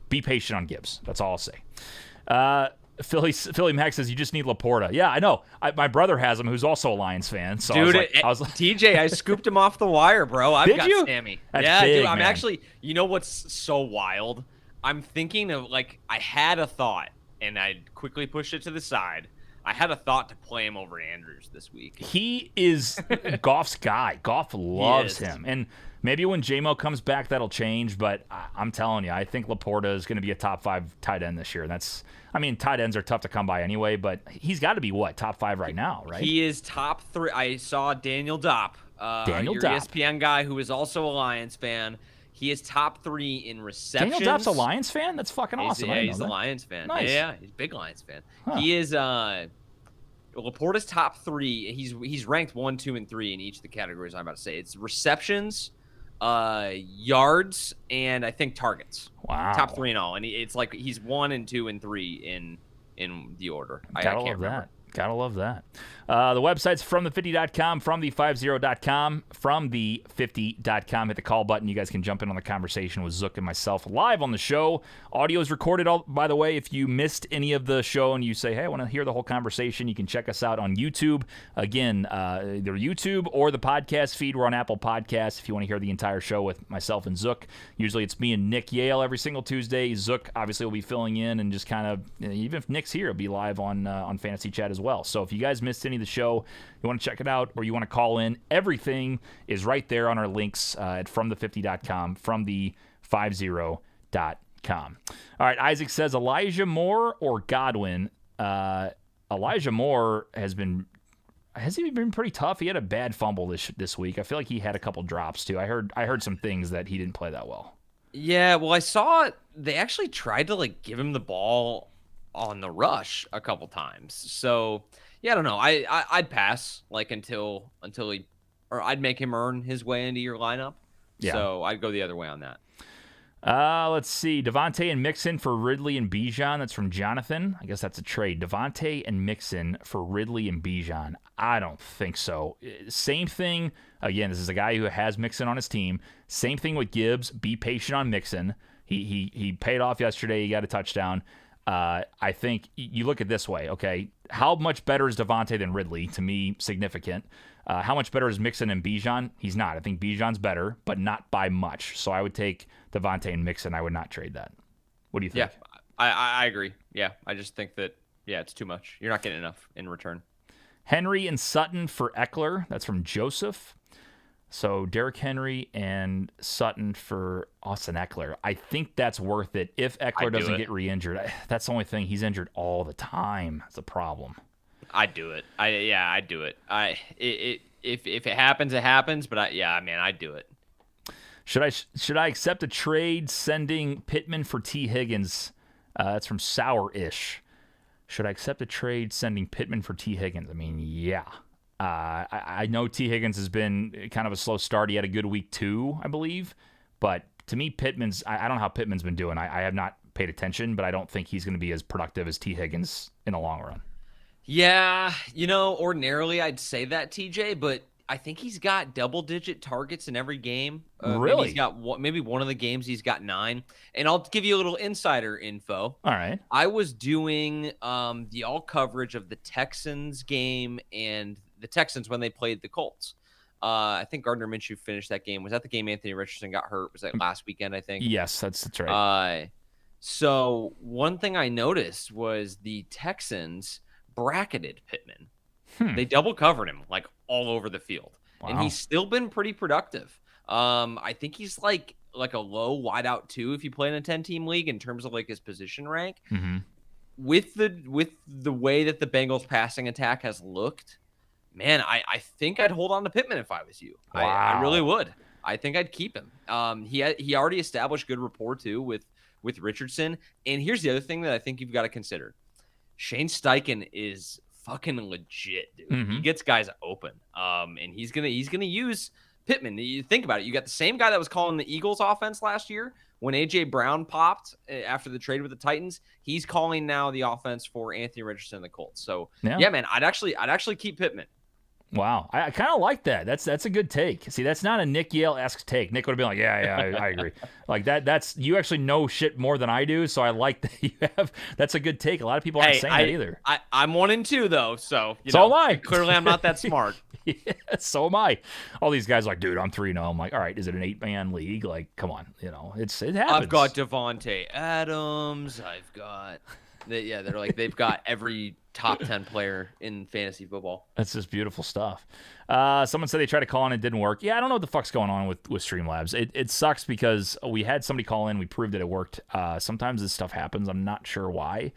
Be patient on Gibbs. That's all I'll say. Philly Max says, you just need Laporta. Yeah, I know. My brother has him, who's also a Lions fan. So dude, I was like, TJ, I scooped him off the wire, bro. I've got you? Sammy. That's yeah, big, dude. I'm man. actually, you know what's so wild? I'm thinking of, I had a thought, and I quickly pushed it to the side. I had a thought to play him over Andrews this week. He is Goff's guy. Goff loves him. And maybe when J-Mo comes back, that'll change. But I'm telling you, I think Laporta is going to be a top 5 tight end this year. Tight ends are tough to come by anyway, but he's got to be, top 5 right now, right? He is top 3. I saw Daniel Dopp, your ESPN guy who is also a Lions fan. He is top 3 in receptions. Daniel Dopp's a Lions fan? That's fucking awesome. He's a Lions fan. Nice. Yeah, he's a big Lions fan. Huh. He is Laporta's top 3. He's ranked 1, 2, and 3 in each of the categories I'm about to say. It's receptions, yards, and I think targets. Wow. Top 3 in all. And it's he's 1 and 2 and 3 in the order. I Gotta can't love remember. Gotta love that. The website's fromthe50.com, fromthe50.com, fromthe50.com. Hit the call button. You guys can jump in on the conversation with Zook and myself live on the show. Audio is recorded, by the way. If you missed any of the show and you say, hey, I want to hear the whole conversation, you can check us out on YouTube. Again, either YouTube or the podcast feed. We're on Apple Podcasts if you want to hear the entire show with myself and Zook. Usually it's me and Nick Yahl every single Tuesday. Zook obviously will be filling in and just kind of, even if Nick's here, he'll be live on Fantasy Chat as well. So if you guys missed any of the show, you want to check it out or you want to call in, everything is right there on our links at fromthe50.com, fromthe50.com. All right, Isaac says Elijah Moore or Godwin. Elijah Moore has he been pretty tough? He had a bad fumble this week. I feel like he had a couple drops too. I heard some things that he didn't play that well. Yeah, well, I saw they actually tried to give him the ball on the rush a couple times. So yeah, I don't know. I'd pass until he, or I'd make him earn his way into your lineup. Yeah. So I'd go the other way on that. Let's see. Devontae and Mixon for Ridley and Bijan. That's from Jonathan. I guess that's a trade. Devontae and Mixon for Ridley and Bijan. I don't think so. Same thing. Again, this is a guy who has Mixon on his team. Same thing with Gibbs. Be patient on Mixon. He paid off yesterday. He got a touchdown. I think you look at it this way, okay? How much better is Devontae than Ridley? To me, significant. How much better is Mixon and Bijan? He's not. I think Bijan's better, but not by much. So I would take Devontae and Mixon. I would not trade that. What do you think? Yeah, I agree. Yeah, I just think that, it's too much. You're not getting enough in return. Henry and Sutton for Eckler. That's from Joseph. So Derrick Henry and Sutton for Austin Eckler. I think that's worth it if Eckler doesn't get re-injured. That's the only thing. He's injured all the time. That's a problem. I'd do it. I'd do it. If it happens, it happens. But I'd do it. Should I accept a trade sending Pittman for T. Higgins? That's from Sour-ish. Should I accept a trade sending Pittman for T. Higgins? I mean, yeah. I know T. Higgins has been kind of a slow start. He had a good week 2, I believe. But to me, Pittman's, I don't know how Pittman's been doing. I have not paid attention, but I don't think he's going to be as productive as T. Higgins in the long run. Yeah, ordinarily I'd say that, TJ, but I think he's got double-digit targets in every game. Really? Maybe he's got maybe one of the games he's got 9. And I'll give you a little insider info. All right. I was doing the all coverage of the Texans game and the Texans when they played the Colts. I think Gardner Minshew finished that game. Was that the game Anthony Richardson got hurt? Was that last weekend, I think? Yes, that's right. So one thing I noticed was the Texans bracketed Pittman. They double covered him all over the field. Wow. And he's still been pretty productive. I think he's like a low wideout 2 if you play in a 10-team league in terms of his position rank. Mm-hmm. With the way that the Bengals passing attack has looked, man, I think I'd hold on to Pittman if I was you. Wow. I really would. I think I'd keep him. He already established good rapport too with Richardson. And here's the other thing that I think you've got to consider. Shane Steichen is fucking legit, dude. Mm-hmm. He gets guys open. And he's gonna use Pittman. You think about it. You got the same guy that was calling the Eagles offense last year when AJ Brown popped after the trade with the Titans. He's calling now the offense for Anthony Richardson and the Colts. So yeah, man, I'd actually keep Pittman. Wow, I kind of like that. That's a good take. See, that's not a Nick Yahl-esque take. Nick would have been like, yeah, I agree. That's you actually know shit more than I do, so I like that you have. That's a good take. A lot of people aren't saying that either. I'm 1 and 2 though, so am I. Clearly, I'm not that smart. Yeah, so am I. All these guys are like, dude, I'm 3-0. I'm like, all right, is it an 8-man league? Come on, it happens. I've got Devontae Adams. I've got. They're they've got every top 10 player in fantasy football. That's just beautiful stuff. Someone said they tried to call in and it didn't work. Yeah, I don't know what the fuck's going on with Streamlabs. It sucks because we had somebody call in. We proved that it worked. Sometimes this stuff happens. I'm not sure why.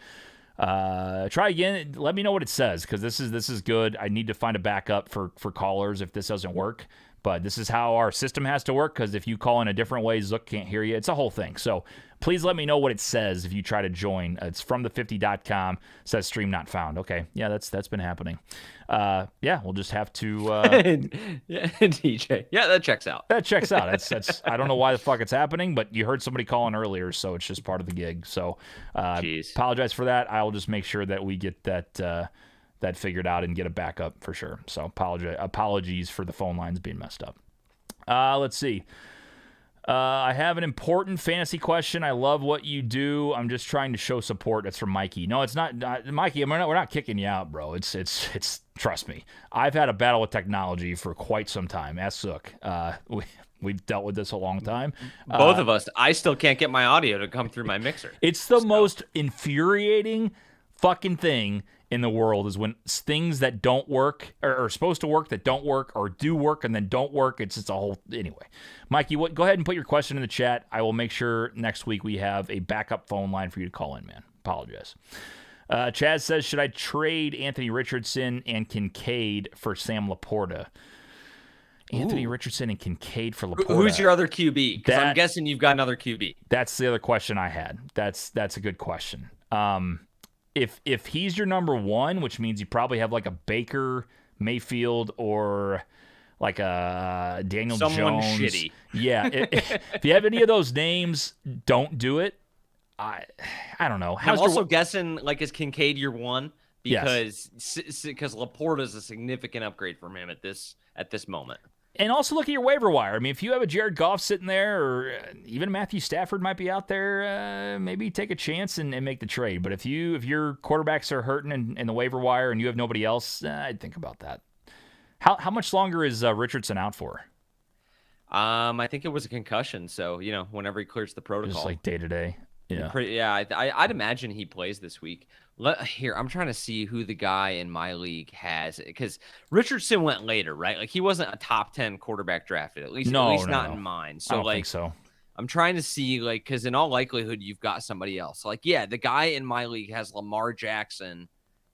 Try again. Let me know what it says because this is good. I need to find a backup for callers if this doesn't work. But this is how our system has to work because if you call in a different way, Zook can't hear you. It's a whole thing. So please let me know what it says if you try to join. It's fromthe50.com. Says stream not found. Okay. Yeah, that's been happening. We'll just have to. Yeah, DJ. Yeah, that checks out. That checks out. That's. I don't know why the fuck it's happening, but you heard somebody calling earlier, so it's just part of the gig. So apologize for that. I'll just make sure that we get that that figured out and get a backup for sure. So apologies for the phone lines being messed up. Let's see. I have an important fantasy question. I love what you do. I'm just trying to show support. That's from Mikey. No, it's not Mikey. We're not kicking you out, bro. It's trust me. I've had a battle with technology for quite some time. Ask Zook. We've dealt with this a long time. Both of us. I still can't get my audio to come through my mixer. It's the most infuriating fucking thing in the world is when things that don't work or are supposed to work that don't work or do work and then don't work. It's just a whole anyway. Mikey, go ahead and put your question in the chat. I will make sure next week we have a backup phone line for you to call in, man. Apologize. Chaz says, should I trade Anthony Richardson and Kincaid for Sam Laporta? Anthony Richardson and Kincaid for Laporta. Who's your other QB? Because I'm guessing you've got another QB. That's the other question I had. That's a good question. If he's your number one, which means you probably have like a Baker Mayfield or like a Daniel Someone Jones. shitty. Yeah. If you have any of those names, don't do it. I don't know. I'm also guessing like is Kincaid your one because Laporta is a significant upgrade from him at this moment. And also look at your waiver wire. I mean, if you have a Jared Goff sitting there, or even Matthew Stafford might be out there, maybe take a chance and make the trade. But if your quarterbacks are hurting in the waiver wire and you have nobody else, I'd think about that. How much longer is Richardson out for? I think it was a concussion. So whenever he clears the protocol, just like day to day. Yeah, I'd imagine he plays this week. Here, I'm trying to see who the guy in my league has, because Richardson went later, right? Like he wasn't a top 10 quarterback drafted, at least not in mine. So I don't think so. I'm trying to see because in all likelihood you've got somebody else. Like the guy in my league has Lamar Jackson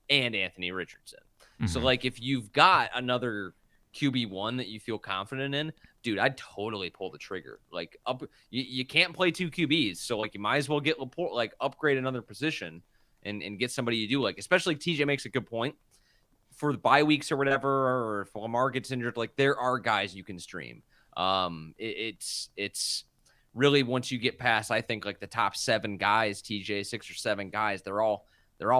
and Anthony Richardson. Mm-hmm. So if you've got another QB1 that you feel confident in, dude, I'd totally pull the trigger. You can't play two QBs, so you might as well get Laporte, upgrade another position and get somebody you do especially TJ makes a good point for the bye weeks or whatever, or if Lamar gets injured, there are guys you can stream. It's really once you get past, I think the top 7 guys, TJ 6 or 7 guys, they're all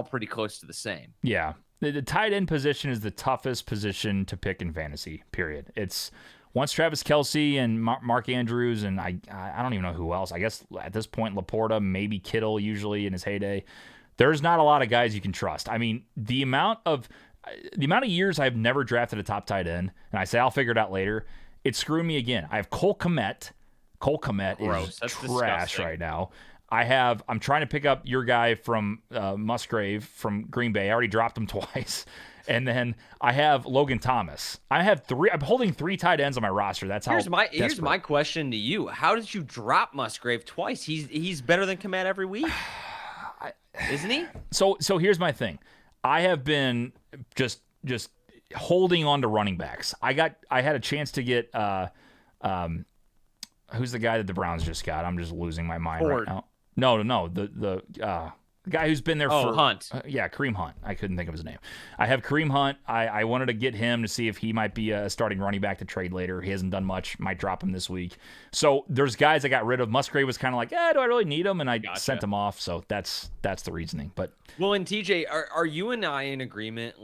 pretty close to the same. Yeah. The tight end position is the toughest position to pick in fantasy, period. It's once Travis Kelce and Mark Andrews, and I don't even know who else. I guess at this point, Laporta, maybe Kittle usually in his heyday. There's not a lot of guys you can trust. I mean, the amount of years I've never drafted a top tight end, and I say I'll figure it out later, it's screwing me again. I have Cole Kmet. Cole Kmet is That's trash disgusting. right now. I'm trying to pick up your guy from Musgrave from Green Bay. I already dropped him twice. And then I have Logan Thomas. I'm holding 3 tight ends on my roster. That's how here's my question to you. How did you drop Musgrave twice? He's better than Kmet every week. Isn't he? So here's my thing. I have been just holding on to running backs. I had a chance to get who's the guy that the Browns just got? I'm just losing my mind Ford. right now. No, the guy who's been there for Hunt. Kareem Hunt. I couldn't think of his name. I have Kareem Hunt. I wanted to get him to see if he might be a starting running back to trade later. He hasn't done much. Might drop him this week. So there's guys I got rid of. Musgrave was kind of like, do I really need him? And I sent him off. So that's the reasoning. But and TJ, are you and I in agreement?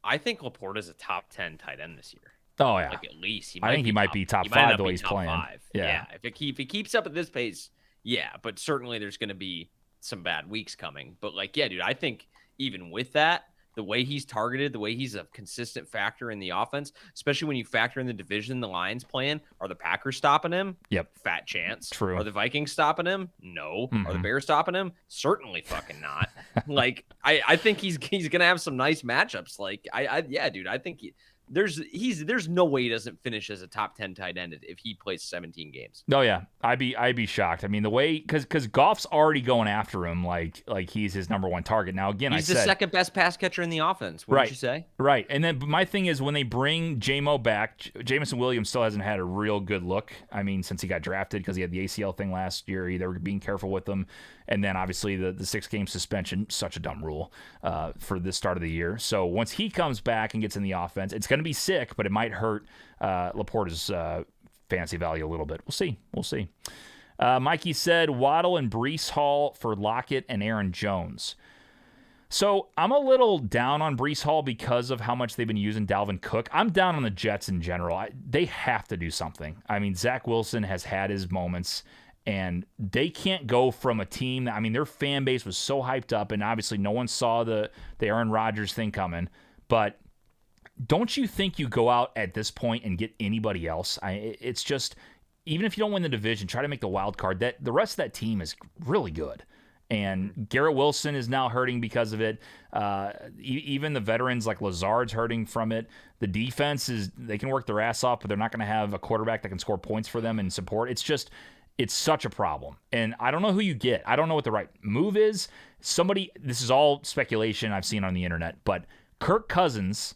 I think Laporta is a top 10 tight end this year. Oh yeah, at least I think he might be top 5 the way he's playing. 5. Yeah. If he keeps up at this pace, but certainly there's going to be some bad weeks coming. But dude, I think even with that, the way he's targeted, the way he's a consistent factor in the offense, especially when you factor in the division the Lions playing, are the Packers stopping him? Yep. Fat chance. True. Are the Vikings stopping him? No. Mm-hmm. Are the Bears stopping him? Certainly fucking not. I think he's gonna have some nice matchups. Dude, I think there's no way he doesn't finish as a top 10 tight end if he plays 17 games. Oh yeah, I'd be shocked. I mean, the way because Goff's already going after him like he's his number 1 target. Now again, he's the second best pass catcher in the offense. What did you say? Right. And then my thing is when they bring J-Mo back, Jameson Williams still hasn't had a real good look. I mean, since he got drafted because he had the ACL thing last year, they were being careful with him. And then obviously the 6-game suspension, such a dumb rule for this start of the year. So once he comes back and gets in the offense, it's going to be sick, but it might hurt Laporta's fantasy value a little bit. We'll see. Mikey said Waddle and Breece Hall for Lockett and Aaron Jones. So I'm a little down on Breece Hall because of how much they've been using Dalvin Cook. I'm down on the Jets in general. They have to do something. I mean, Zach Wilson has had his moments, and they can't go from a team that, I mean, their fan base was so hyped up, and obviously no one saw the Aaron Rodgers thing coming. But don't you think you go out at this point and get anybody else? It's just, even if you don't win the division, try to make the wild card. That the rest of that team is really good. And Garrett Wilson is now hurting because of it. Even the veterans like Lazard's hurting from it. The defense they can work their ass off, but they're not going to have a quarterback that can score points for them and support. It's such a problem. And I don't know who you get. I don't know what the right move is. This is all speculation I've seen on the internet, but Kirk Cousins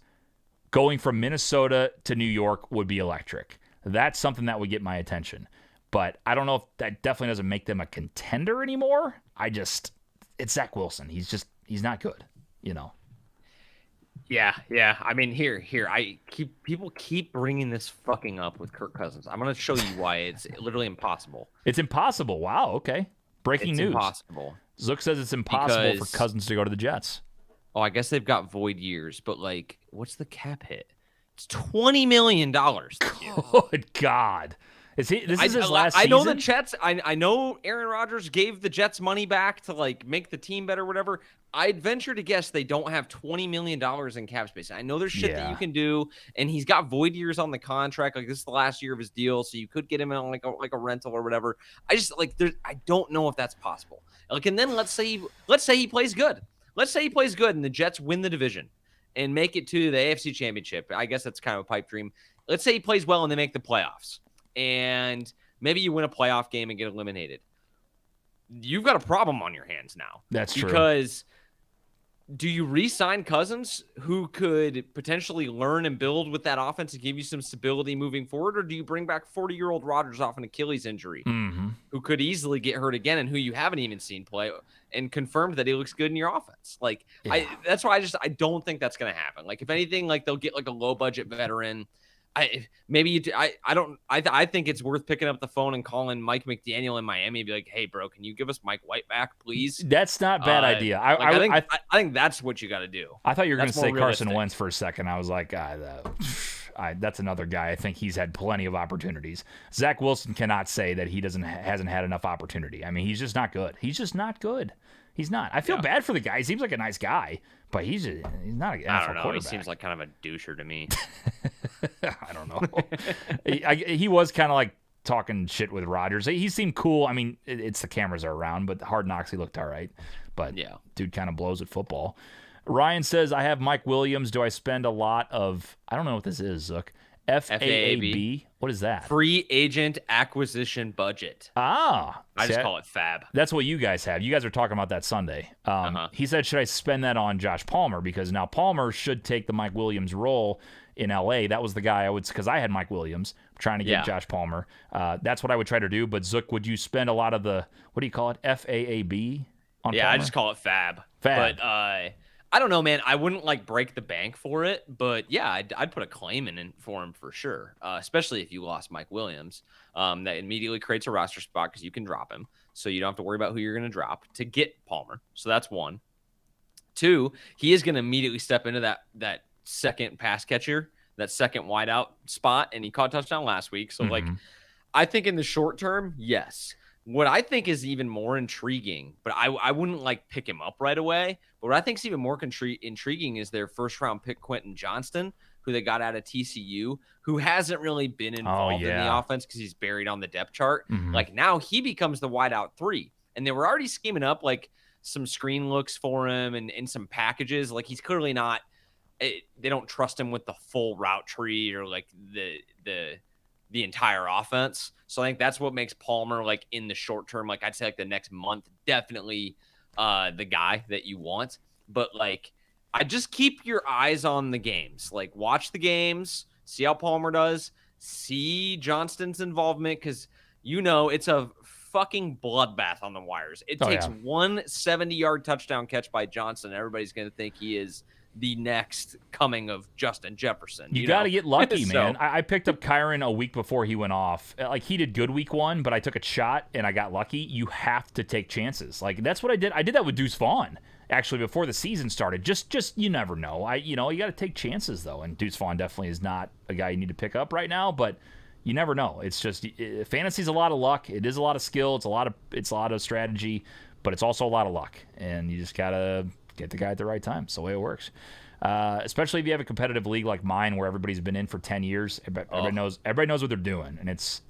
going from Minnesota to New York would be electric. That's something that would get my attention. But I don't know if that definitely doesn't make them a contender anymore. It's Zach Wilson. He's not good, you know. Yeah. I mean, people keep bringing this fucking up with Kirk Cousins. I'm gonna show you why it's literally impossible. It's impossible. Wow. Okay. Breaking news. Impossible. Zook says it's impossible for Cousins to go to the Jets. Oh, I guess they've got void years, but like, what's the cap hit? It's $20 million. Good God. This is his last season? I know the Jets. I know Aaron Rodgers gave the Jets money back to like make the team better, whatever. I'd venture to guess they don't have $20 million in cap space. I know there's shit that you can do, and he's got void years on the contract. Like this is the last year of his deal, so you could get him on like a rental or whatever. I don't know if that's possible. Like, and then let's say he plays good. Let's say he plays good, and the Jets win the division and make it to the AFC Championship. I guess that's kind of a pipe dream. Let's say he plays well and they make the playoffs. And maybe you win a playoff game and get eliminated. You've got a problem on your hands now. That's true. Because do you re-sign Cousins, who could potentially learn and build with that offense and give you some stability moving forward? Or do you bring back 40-year-old Rodgers off an Achilles injury, who could easily get hurt again and who you haven't even seen play and confirmed that he looks good in your offense? Like, that's why I don't think that's going to happen. Like, if anything, like they'll get like a low-budget veteran. I think it's worth picking up the phone and calling Mike McDaniel in Miami and be like, hey, bro, can you give us Mike White back, please? That's not a bad idea. I think that's what you got to do. I thought you were going to say Carson Wentz for a second. I was like, that's another guy. I think he's had plenty of opportunities. Zach Wilson cannot say that he hasn't had enough opportunity. I mean, he's just not good. He's just not good. He's not. I feel bad for the guy. He seems like a nice guy, but he's not an NFL quarterback. He seems like kind of a doucher to me. I don't know. He was kind of like talking shit with Rodgers. He seemed cool. I mean, it's the cameras are around, but Hard Knocks, he looked all right. But dude kind of blows at football. Ryan says, I have Mike Williams. Do I spend a lot of, I don't know what this is, Zook. FAAB? What is that? Free agent acquisition budget. I just call it FAB. That's what you guys have. You guys are talking about that Sunday. He said, should I spend that on Josh Palmer? Because now Palmer should take the Mike Williams role in LA. That was the guy because I had Mike Williams. I'm trying to get Josh Palmer. That's what I would try to do. But Zook, would you spend a lot of the, what do you call it? FAAB on Palmer? I just call it FAB. But I don't know, man. I wouldn't like break the bank for it, but yeah, I'd put a claim in for him for sure. Especially if you lost Mike Williams, that immediately creates a roster spot because you can drop him, so you don't have to worry about who you're going to drop to get Palmer. So that's one. Two, he is going to immediately step into that second pass catcher, that second wideout spot, and he caught a touchdown last week. So like, I think in the short term, yes. What I think is even more intriguing, but I wouldn't like pick him up right away. But what I think is even more intriguing is their first round pick, Quentin Johnston, who they got out of TCU, who hasn't really been involved in the offense because he's buried on the depth chart. Like now he becomes the wideout 3, and they were already scheming up like some screen looks for him and some packages. Like he's clearly not. They don't trust him with the full route tree or like the entire offense. So I think that's what makes Palmer, like in the short term, like I'd say like the next month, definitely the guy that you want. But like, I just keep your eyes on the games, like watch the games, see how Palmer does, see Johnston's involvement. Cause it's a fucking bloodbath on the wires. It takes one 70-yard touchdown catch by Johnston. Everybody's going to think he is the next coming of Justin Jefferson. You got to get lucky, man. I picked up Kyron a week before he went off. Like he did good week 1, but I took a shot and I got lucky. You have to take chances. Like that's what I did. I did that with Deuce Vaughn. actually before the season started. Just you never know. You got to take chances though, and Deuce Vaughn definitely is not a guy you need to pick up right now, but you never know. It's just fantasy's a lot of luck. It is a lot of skill. It's a lot of strategy, but it's also a lot of luck, and you just gotta get the guy at the right time. It's the way it works. Especially if you have a competitive league like mine where everybody's been in for 10 years. Everybody knows what they're doing, and it's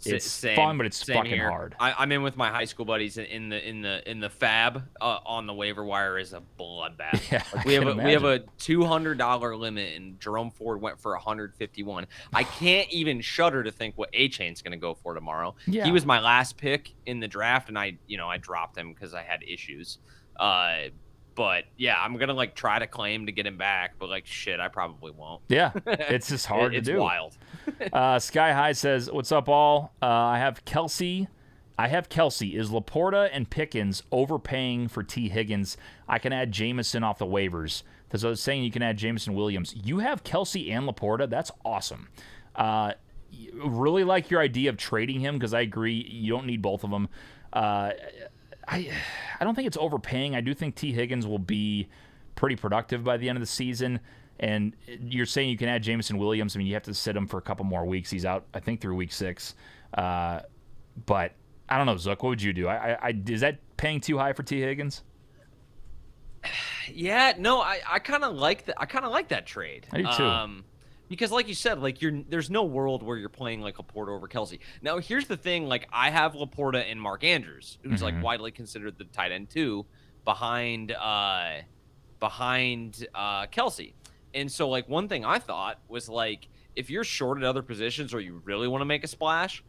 fun, but it's fucking here. hard. I'm in with my high school buddies in the fab on the waiver wire is a bloodbath. Yeah, like we have a $200 limit, and Jerome Ford went for 151. I can't even shudder to think what A-Chain's going to go for tomorrow. Yeah. He was my last pick in the draft, and I dropped him because I had issues. But yeah, I'm gonna try to claim to get him back, but shit, I probably won't. Yeah, it's just hard to do. It's wild. Sky High says, "What's up, all? I have Kelsey. Is Laporta and Pickens overpaying for T. Higgins? I can add Jameson off the waivers. Because I was saying you can add Jameson Williams. You have Kelsey and Laporta. That's awesome. Really like your idea of trading him because I agree you don't need both of them. I don't think it's overpaying. I do think T. Higgins will be pretty productive by the end of the season. And you're saying you can add Jameson Williams. I mean, you have to sit him for a couple more weeks. He's out, I think, through week 6. But I don't know, Zook. What would you do? Is that paying too high for T. Higgins? Yeah, no, I kind of like that. I kind of like that trade. I do too. Because like you said, there's no world where you're playing Laporta over Kelsey. Now, here's the thing, I have Laporta and Mark Andrews, who's widely considered the tight end 2 behind Kelsey. And so one thing I thought was if you're short at other positions or you really want to make a splash,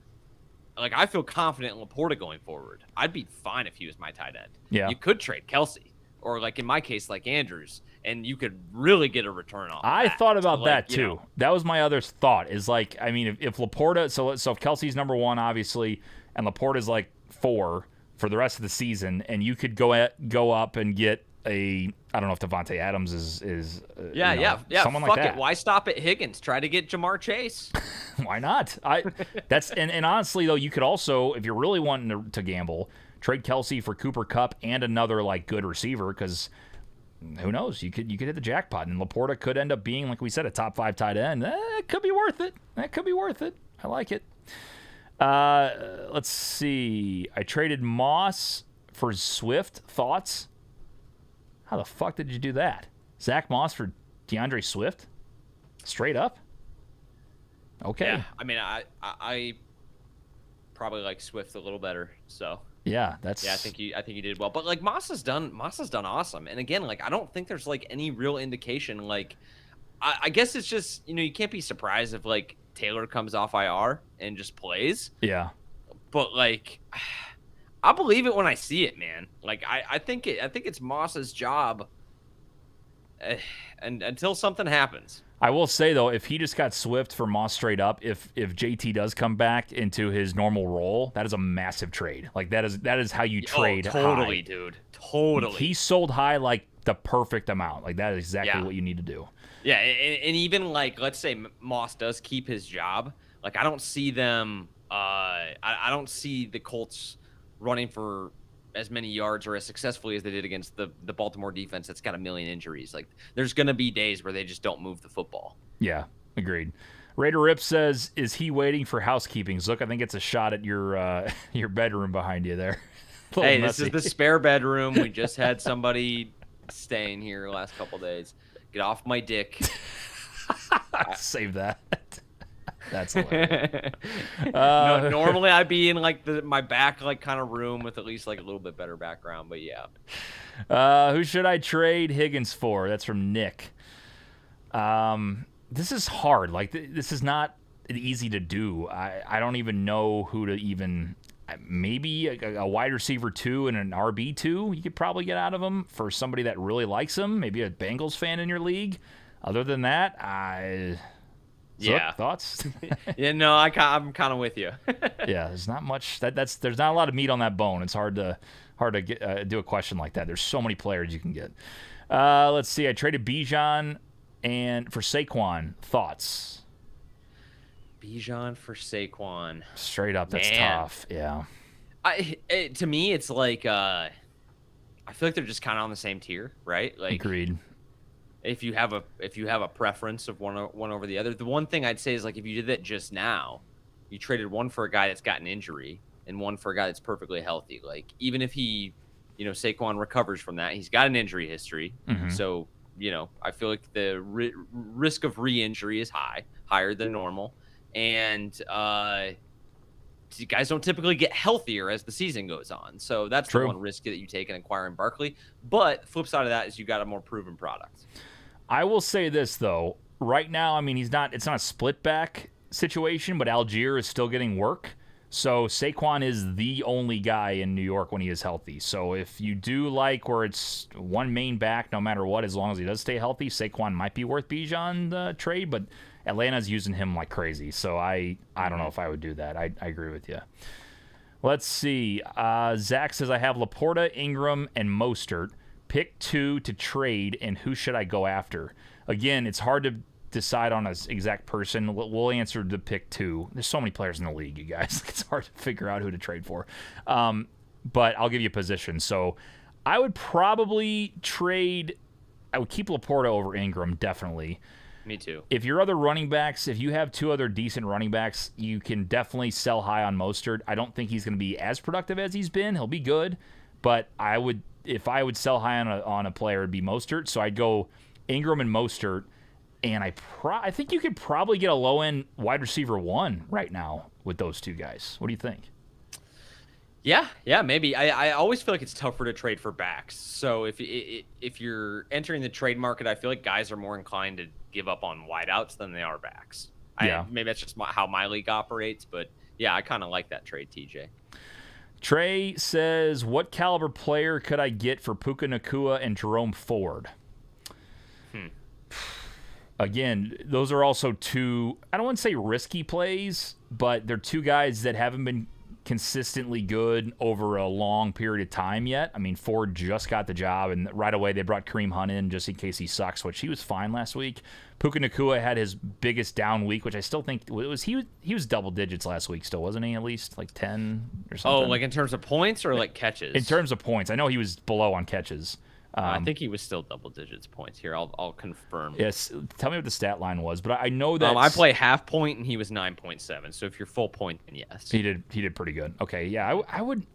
I feel confident in Laporta going forward. I'd be fine if he was my tight end. Yeah. You could trade Kelsey or in my case Andrews, and you could really get a return off. I thought about that too. That was my other thought. Is if Laporta, so if Kelsey's number 1, obviously, and Laporta's 4 for the rest of the season, and you could go up and get I don't know if Devontae Adams is Fuck someone like that. It. Why stop at Higgins? Try to get Jamar Chase. Why not? And honestly though, you could also, if you're really wanting to gamble, trade Kelsey for Cooper Kupp and another good receiver, because who knows? You could hit the jackpot, and Laporta could end up being, like we said, a top 5 tight end. It could be worth it. That could be worth it. I like it. Let's see. I traded Moss for Swift. Thoughts? How the fuck did you do that? Zach Moss for DeAndre Swift? Straight up? Okay. Yeah, I mean, I probably like Swift a little better, so. Yeah, I think you did well. But Moss has done awesome. And again, I don't think there's any real indication. I guess it's just, you can't be surprised if Taylor comes off IR and just plays. Yeah. But I believe it when I see it, man. I think it's Moss's job and until something happens. I will say, though, if he just got Swift for Moss straight up, if JT does come back into his normal role, that is a massive trade. That is how you trade totally, high. Dude. Totally. He sold high the perfect amount. That is exactly what you need to do. Yeah, and even let's say Moss does keep his job. I don't see them I don't see the Colts running for as many yards or as successfully as they did against the Baltimore defense that's got a million injuries. There's going to be days where they just don't move the football. Yeah, agreed. Raider Rip says, is he waiting for housekeeping? Zook, I think it's a shot at your bedroom behind you there. Hey, messy. This is the spare bedroom. We just had somebody staying here the last couple days. Get off my dick. Save that. That's hilarious. Normally I'd be in my back kind of room with at least a little bit better background, but yeah. Who should I trade Higgins for? That's from Nick. This is hard. This is not easy to do. I don't even know who to even. Maybe a wide receiver 2 and an RB 2 you could probably get out of him for somebody that really likes him. Maybe a Bengals fan in your league. Other than that, Yeah. Thoughts? Yeah, no, I'm kind of with you. Yeah, there's not much. There's not a lot of meat on that bone. It's hard to get, do a question like that. There's so many players you can get. Let's see. I traded Bijan and for Saquon. Thoughts? Bijan for Saquon. Straight up, that's Man. tough. Yeah. To me, it's I feel like they're just kind of on the same tier, right? Like, Agreed. if you have a preference of one over the other, the one thing I'd say is, like, if you did that just now, you traded one for a guy that's got an injury and one for a guy that's perfectly healthy. Like, even if he, Saquon recovers from that, he's got an injury history. So, I feel like the risk of re-injury is higher than normal. And guys don't typically get healthier as the season goes on. So that's True. the one risk that you take in acquiring Barkley. But the flip side of that is you got a more proven product. I will say this, though. Right now, I mean, it's not a split back situation, but Algier is still getting work. So Saquon is the only guy in New York when he is healthy. So if you do like where it's one main back no matter what, as long as he does stay healthy, Saquon might be worth Bijan the trade, but Atlanta's using him like crazy. So I don't know if I would do that. I agree with you. Let's see. Zach says, I have Laporta, Ingram, and Mostert. Pick 2 to trade, and who should I go after? Again, it's hard to decide on an exact person. We'll answer the pick 2. There's so many players in the league, you guys. It's hard to figure out who to trade for. But I'll give you a position. So I would probably trade. I would keep Laporta over Ingram, definitely. Me too. If your other running backs, if you have 2 other decent running backs, you can definitely sell high on Mostert. I don't think he's going to be as productive as he's been. He'll be good, but if I would sell high on a player, it'd be Mostert. So I'd go Ingram and Mostert, and I think you could probably get a low-end wide receiver 1 right now with those 2 guys. What do you think? Yeah, maybe. I always feel like it's tougher to trade for backs. So if you're entering the trade market, I feel like guys are more inclined to give up on wideouts than they are backs. Yeah. Maybe that's just how my league operates, but yeah, I kind of like that trade, TJ. Trey says, what caliber player could I get for Puka Nacua and Jerome Ford? Again, those are also 2, I don't want to say risky plays, but they're 2 guys that haven't been consistently good over a long period of time yet. I mean, Ford just got the job, and right away they brought Kareem Hunt in just in case he sucks, which he was fine last week. Puka Nacua had his biggest down week, which I still think he was double digits last week still, wasn't he? At least like 10 or something. Oh, like in terms of points or like catches? In terms of points. I know he was below on catches. I think he was still double digits points here. I'll confirm. Yes, tell me what the stat line was, but I know that I play half point and he was 9.7. So if you're full point, then yes, he did pretty good. Okay, yeah,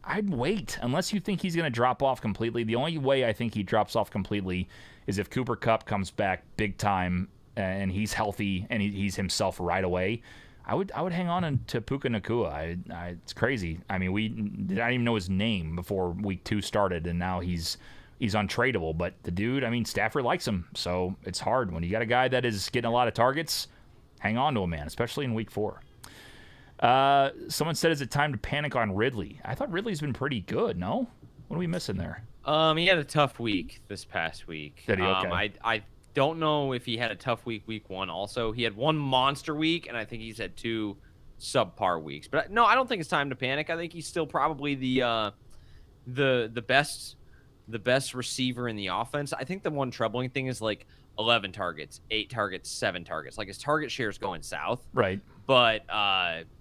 I'd wait unless you think he's going to drop off completely. The only way I think he drops off completely is if Cooper Kupp comes back big time and he's healthy and he's himself right away. I would hang on to Puka Nacua. It's crazy. I mean, I didn't even know his name before week 2 started, and now he's untradeable, but the dude, I mean, Stafford likes him, so it's hard. When you got a guy that is getting a lot of targets, hang on to him, man, especially in week 4. Someone said, is it time to panic on Ridley? I thought Ridley's been pretty good, no? What are we missing there? He had a tough week this past week. Did he? Okay. I don't know if he had a tough week 1 also. He had 1 monster week, and I think he's had 2 subpar weeks. But no, I don't think it's time to panic. I think he's still probably the best receiver in the offense. I think the one troubling thing is like 11 targets, 8 targets, 7 targets. Like his target share is going south. Right. But,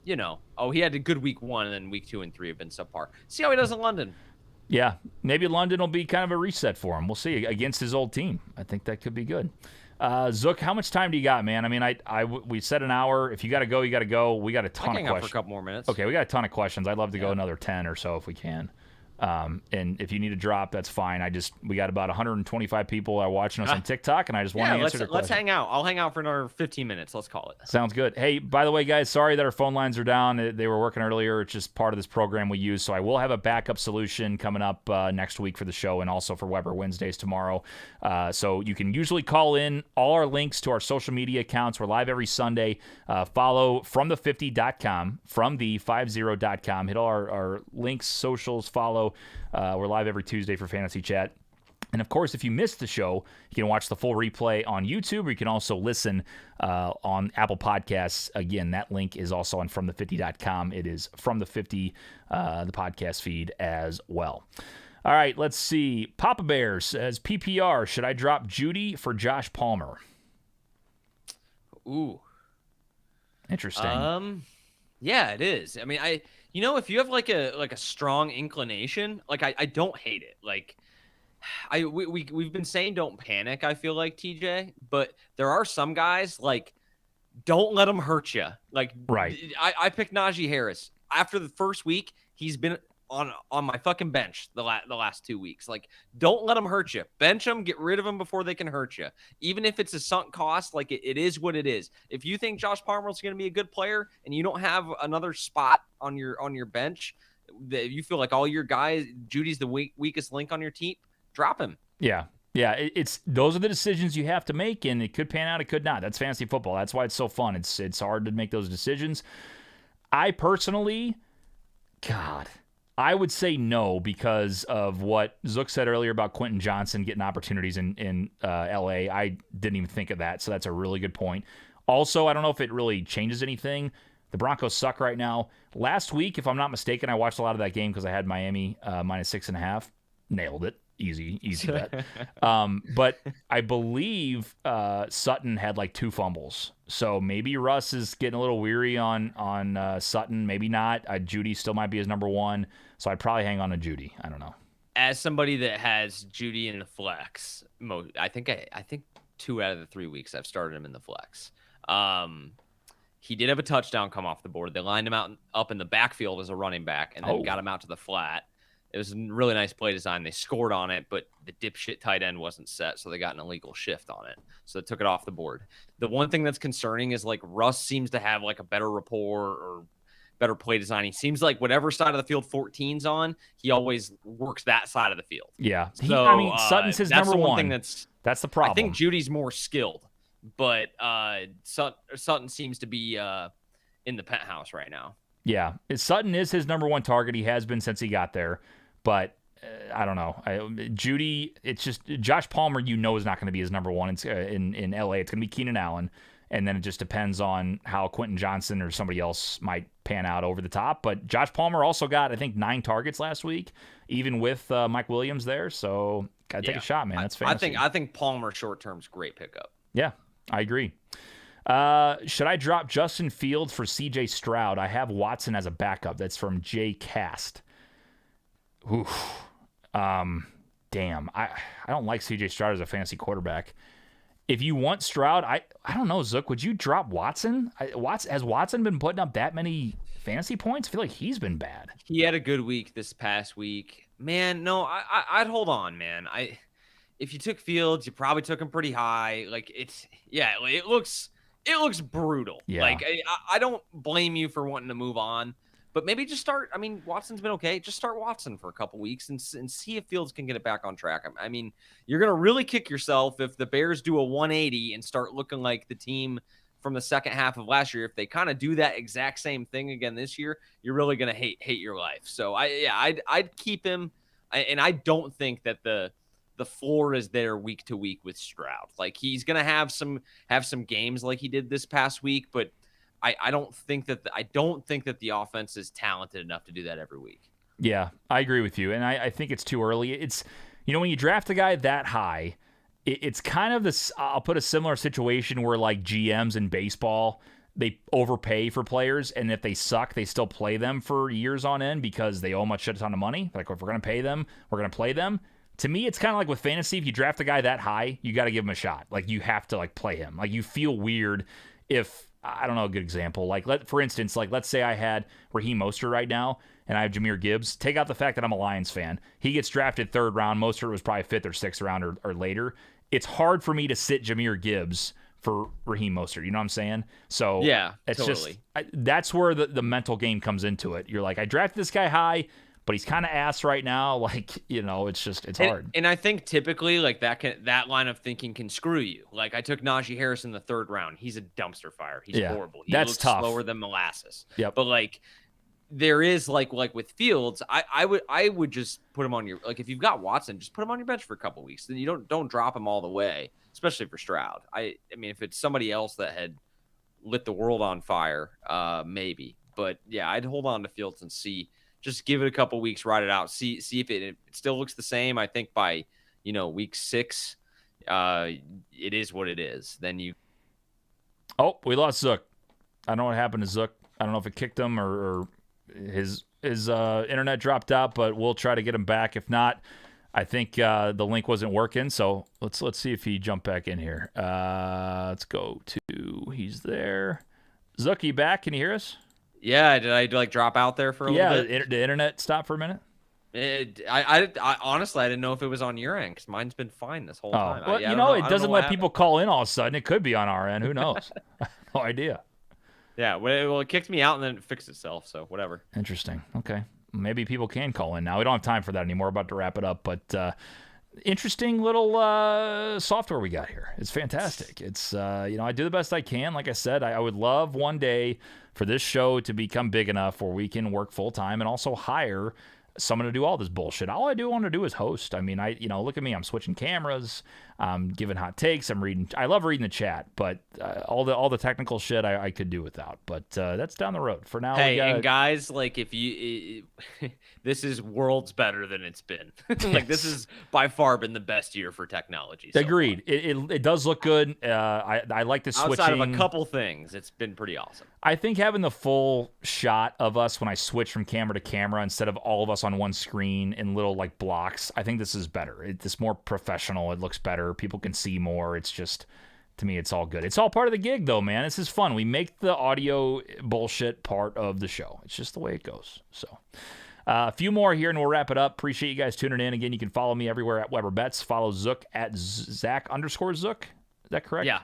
he had a good week 1, and then week 2 and 3 have been subpar. See how he does in London. Yeah, maybe London will be kind of a reset for him. We'll see against his old team. I think that could be good. Zook, how much time do you got, man? I mean, we said an hour. If you got to go, you got to go. We got a ton of questions. For a couple more minutes. Okay, we got a ton of questions. I'd love to go another 10 or so if we can. And if you need to drop, that's fine. We got about 125 people are watching us on TikTok, and I just want to answer the question. Let's hang out. I'll hang out for another 15 minutes. Let's call it. Sounds good. Hey, by the way, guys, sorry that our phone lines are down. They were working earlier. It's just part of this program we use. So I will have a backup solution coming up next week for the show and also for Weber Wednesdays tomorrow. So you can usually call in. All our links to our social media accounts. We're live every Sunday. Follow fromthe50.com, fromthe50.com. Hit all our links, socials, follow. We're live every Tuesday for Fantasy Chat. And, of course, if you missed the show, you can watch the full replay on YouTube, or you can also listen on Apple Podcasts. Again, that link is also on fromthe50.com. It is From the 50, the podcast feed as well. All right, let's see. Papa Bear says, PPR, should I drop Judy for Josh Palmer? Ooh. Interesting. Yeah, it is. I mean, if you have like a strong inclination, like I don't hate it. Like we've been saying don't panic, I feel like, TJ, but there are some guys like don't let them hurt you. Like Right. I picked Najee Harris. After the first week, he's been on my fucking bench the last 2 weeks. Like, don't let him hurt you. Bench him, get rid of him before they can hurt you. Even if it's a sunk cost, like it is what it is. If you think Josh Palmer's going to be a good player and you don't have another spot on your bench, that you feel like all your guys, Judy's the weakest link on your team, drop him. Yeah. Yeah, it's those are the decisions you have to make, and it could pan out, it could not. That's fantasy football. That's why it's so fun. It's hard to make those decisions. I personally, God, I would say no because of what Zook said earlier about Quentin Johnson getting opportunities in L.A. I didn't even think of that, so that's a really good point. Also, I don't know if it really changes anything. The Broncos suck right now. Last week, if I'm not mistaken, I watched a lot of that game because I had Miami minus 6.5. Nailed it. Easy bet. But I believe Sutton had like 2 fumbles. So maybe Russ is getting a little weary on Sutton. Maybe not. Judy still might be his number 1. So I'd probably hang on to Judy. I don't know. As somebody that has Judy in the flex, I think 2 out of the 3 weeks I've started him in the flex. He did have a touchdown come off the board. They lined him up in the backfield as a running back and then got him out to the flat. It was a really nice play design. They scored on it, but the dipshit tight end wasn't set, so they got an illegal shift on it. So they took it off the board. The one thing that's concerning is like Russ seems to have like a better rapport or better play design. He seems like whatever side of the field 14's on, he always works that side of the field. Yeah. So, Sutton's his number 1. That's the problem. I think Judy's more skilled, but Sutton seems to be in the penthouse right now. Yeah. Sutton is his number 1 target. He has been since he got there. But I don't know. Judy, it's just Josh Palmer, is not going to be his number 1 in L.A. It's going to be Keenan Allen. And then it just depends on how Quentin Johnson or somebody else might pan out over the top. But Josh Palmer also got, I think, 9 targets last week, even with Mike Williams there. So got to take a shot, man. That's fantastic. I think Palmer short-term's great pickup. Yeah, I agree. Should I drop Justin Fields for C.J. Stroud? I have Watson as a backup. That's from Jay Cast. Oof. Damn. I don't like C.J. Stroud as a fantasy quarterback. If you want Stroud, I don't know, Zook. Would you drop Watson? Has Watson been putting up that many fantasy points? I feel like he's been bad. He had a good week this past week. Man, no, I'd hold on, man. If you took Fields, you probably took him pretty high. Like it looks brutal. Yeah. Like I don't blame you for wanting to move on. But maybe just start. I mean, Watson's been okay. Just start Watson for a couple weeks and see if Fields can get it back on track. I mean, you're going to really kick yourself if the Bears do a 180 and start looking like the team from the second half of last year. If they kind of do that exact same thing again this year, you're really going to hate your life. So I'd keep him. And I don't think that the floor is there week to week with Stroud. Like he's going to have some games like he did this past week, but I don't think that the offense is talented enough to do that every week. Yeah, I agree with you, and I think it's too early. It's when you draft a guy that high, it's kind of this. I'll put a similar situation where like GMs in baseball, they overpay for players, and if they suck, they still play them for years on end because they owe much shit ton of money. Like if we're gonna pay them, we're gonna play them. To me, it's kind of like with fantasy. If you draft a guy that high, you got to give him a shot. Like you have to like play him. Like you feel weird if. I don't know a good example. Like, for instance, let's say I had Raheem Mostert right now, and I have Jahmyr Gibbs. Take out the fact that I'm a Lions fan. He gets drafted 3rd round. Mostert was probably 5th or 6th round or later. It's hard for me to sit Jahmyr Gibbs for Raheem Mostert. You know what I'm saying? So yeah, it's totally. That's where the mental game comes into it. You're like, I drafted this guy high, but he's kind of ass right now. Like, it's hard. And I think typically like that line of thinking can screw you. Like I took Najee Harris in the 3rd round. He's a dumpster fire. He's horrible. He that's looks tough. Slower than molasses. Yep. But like there is like with Fields, I would just put him on your, like if you've got Watson, just put him on your bench for a couple weeks. Then you don't drop him all the way, especially for Stroud. I mean if it's somebody else that had lit the world on fire, maybe. But yeah, I'd hold on to Fields and see. Just give it a couple weeks, ride it out, see if it still looks the same. I think by week 6, it is what it is. Then you. Oh, we lost Zook. I don't know what happened to Zook. I don't know if it kicked him or his internet dropped out, but we'll try to get him back. If not, I think the link wasn't working, so let's see if he jumped back in here. Let's go to, he's there. Zook, you back? Can you hear us? Yeah, did I like drop out there for a little bit? Yeah, the internet stopped for a minute. I honestly, I didn't know if it was on your end because mine's been fine this whole time. Well, it doesn't let people call in all of a sudden. It could be on our end. Who knows? No idea. Yeah, well, it kicked me out and then it fixed itself, so whatever. Interesting. Okay. Maybe people can call in now. We don't have time for that anymore. We're about to wrap it up, but interesting little software we got here. It's fantastic. It's, I do the best I can. Like I said, I would love one day for this show to become big enough where we can work full time and also hire someone to do all this bullshit. All I want to do is host. I mean, look at me. I'm switching cameras. I'm giving hot takes. I'm reading. I love reading the chat, but all the technical shit I could do without. But that's down the road. For now, hey, and guys, like this is worlds better than it's been. Like this is by far been the best year for technology. So agreed. It does look good. I like the switching. Outside of a couple things, it's been pretty awesome. I think having the full shot of us when I switch from camera to camera instead of all of us on one screen in little like blocks, I think this is better. It's more professional. It looks better. People can see more. It's just, to me, it's all good. It's all part of the gig, though, man. This is fun. We make the audio bullshit part of the show. It's just the way it goes. So, a few more here, and we'll wrap it up. Appreciate you guys tuning in. Again, you can follow me everywhere at Weber Bets. Follow Zook at Zach_Zook. Is that correct? Yeah.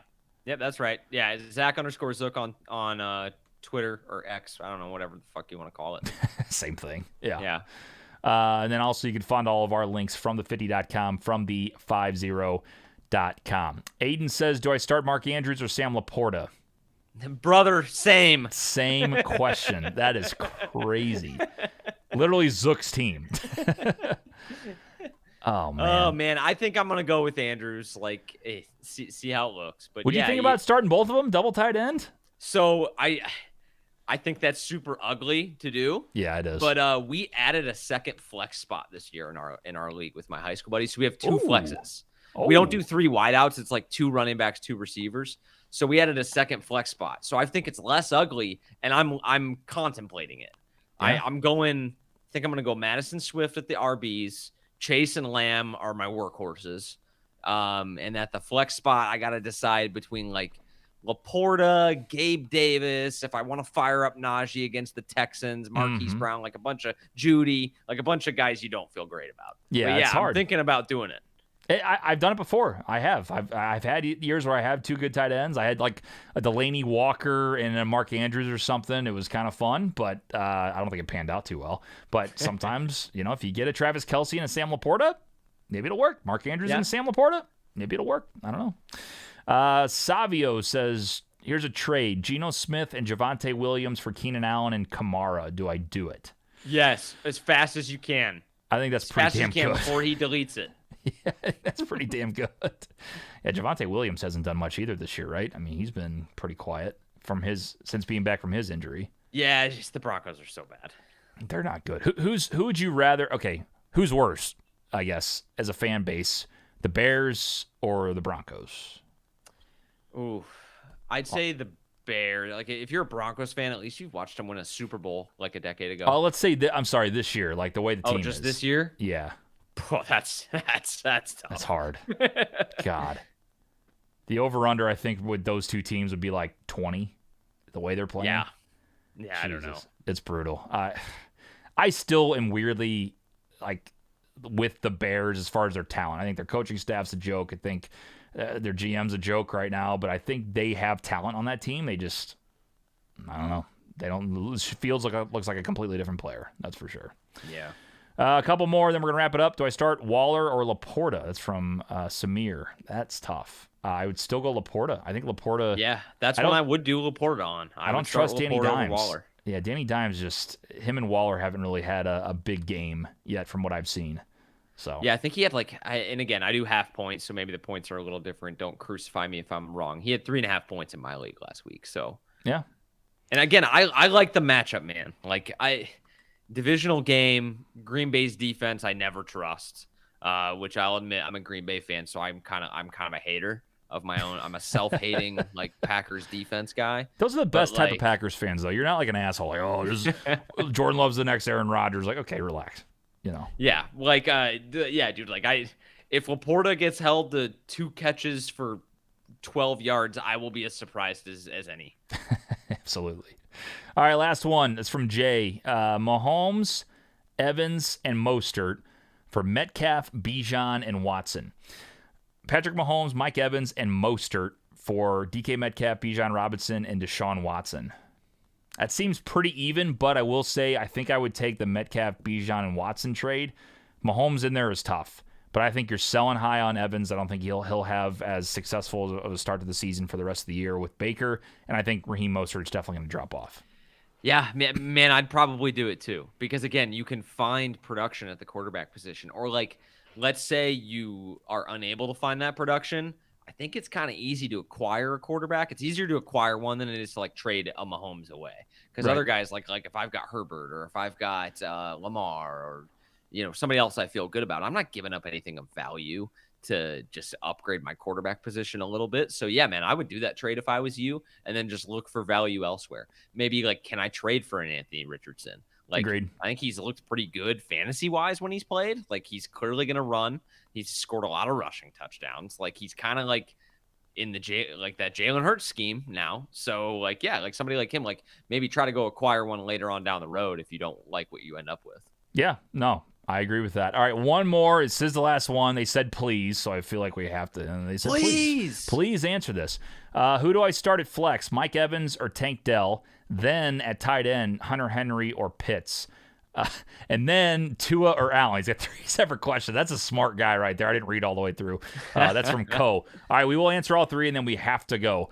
Yep, that's right. Yeah, Zach_Zook on Twitter or X. I don't know, whatever the fuck you want to call it. Same thing. Yeah. Yeah. And then also you can find all of our links from the50.com, from the50.com. Aiden says, do I start Mark Andrews or Sam Laporta? Brother, same. Same question. That is crazy. Literally Zook's team. Oh, man. Oh, man. I think I'm going to go with Andrews. Like, see how it looks. But what do you think about starting both of them, double tight end? So I think that's super ugly to do. Yeah, it is. But we added a second flex spot this year in our league with my high school buddies. So we have two flexes. Oh. We don't do 3 wideouts. It's like 2 running backs, 2 receivers. So we added a second flex spot. So I think it's less ugly, and I'm contemplating it. Yeah. I'm going to go Madison Swift at the RBs. Chase and Lamb are my workhorses. And at the flex spot, I got to decide between like Laporta, Gabe Davis, if I want to fire up Najee against the Texans, Marquise Brown, like a bunch of Judy, like a bunch of guys you don't feel great about. Yeah, but it's hard. I'm thinking about doing it. I've done it before. I have. I've had years where I have 2 good tight ends. I had like a Delaney Walker and a Mark Andrews or something. It was kind of fun, but I don't think it panned out too well. But sometimes, if you get a Travis Kelce and a Sam Laporta, maybe it'll work. Mark Andrews and Sam Laporta, maybe it'll work. I don't know. Savio says, here's a trade. Geno Smith and Javonte Williams for Keenan Allen and Kamara. Do I do it? Yes, as fast as you can. I think that's pretty damn good. Before he deletes it. Yeah, that's pretty damn good. Yeah, Javonte Williams hasn't done much either this year, right? I mean, he's been pretty quiet since being back from his injury. Yeah, it's just the Broncos are so bad. They're not good. Who would you rather? Okay, who's worse? I guess as a fan base, the Bears or the Broncos? Ooh, I'd say the Bears. Like if you're a Broncos fan, at least you've watched them win a Super Bowl like a decade ago. Oh, let's say I'm sorry, this year, like the way the team is. Oh, just this year? Yeah. Oh, that's tough. That's hard. God. The over-under, I think, with those two teams would be like 20, the way they're playing. Yeah. Jesus. I don't know. It's brutal. I still am weirdly, like, with the Bears as far as their talent. I think their coaching staff's a joke. I think their GM's a joke right now, but I think they have talent on that team. They just, I don't know. They don't. Looks like a completely different player. That's for sure. Yeah. A couple more, then we're going to wrap it up. Do I start Waller or Laporta? That's from Samir. That's tough. I would still go Laporta. I think Laporta. Yeah, that's what I would do Laporta on. I don't trust Danny Dimes. Waller. Yeah, Danny Dimes him and Waller haven't really had a big game yet from what I've seen. So yeah, I think he had and again, I do half points, so maybe the points are a little different. Don't crucify me if I'm wrong. He had 3.5 points in my league last week. So yeah. And again, I like the matchup, man. Divisional game, Green Bay's defense, I never trust. Which I'll admit, I'm a Green Bay fan, so I'm kind of a hater of my own. I'm a self-hating Packers defense guy. Those are the best type of Packers fans, though. You're not like an asshole. Like, Jordan Love's the next Aaron Rodgers. Like, okay, relax. you know. Yeah, like yeah, dude. Like if Laporta gets held to 2 catches for 12 yards, I will be as surprised as any. Absolutely. All right, last one. It's from Jay. Mahomes, Evans, and Mostert for Metcalf, Bijan, and Watson. Patrick Mahomes, Mike Evans, and Mostert for DK Metcalf, Bijan Robinson, and Deshaun Watson. That seems pretty even, but I will say I think I would take the Metcalf, Bijan, and Watson trade. Mahomes in there is tough, but I think you're selling high on Evans. I don't think he'll have as successful of a start to the season for the rest of the year with Baker, and I think Raheem Mostert's definitely going to drop off. Yeah, man, I'd probably do it too. Because again, you can find production at the quarterback position. Or like, let's say you are unable to find that production. I think it's kind of easy to acquire a quarterback. It's easier to acquire one than it is to like trade a Mahomes away. Because other guys, like if I've got Herbert or if I've got Lamar or somebody else I feel good about, I'm not giving up anything of value to just upgrade my quarterback position a little bit. So yeah, man, I would do that trade if I was you, and then just look for value elsewhere. Maybe like, can I trade for an Anthony Richardson? Like, agreed. I think he's looked pretty good fantasy wise when he's played. Like, he's clearly going to run. He's scored a lot of rushing touchdowns. Like, he's kind of like in that Jalen Hurts scheme now. So like, yeah, like somebody like him, like maybe try to go acquire one later on down the road if you don't like what you end up with. Yeah, no, I agree with that. All right, one more. This is the last one. They said please, so I feel like we have to. And they said please answer this. Who do I start at flex? Mike Evans or Tank Dell? Then at tight end, Hunter Henry or Pitts? And then Tua or Allen. He's got 3 separate questions. That's a smart guy right there. I didn't read all the way through. That's from Co. All right, we will answer all 3, and then we have to go.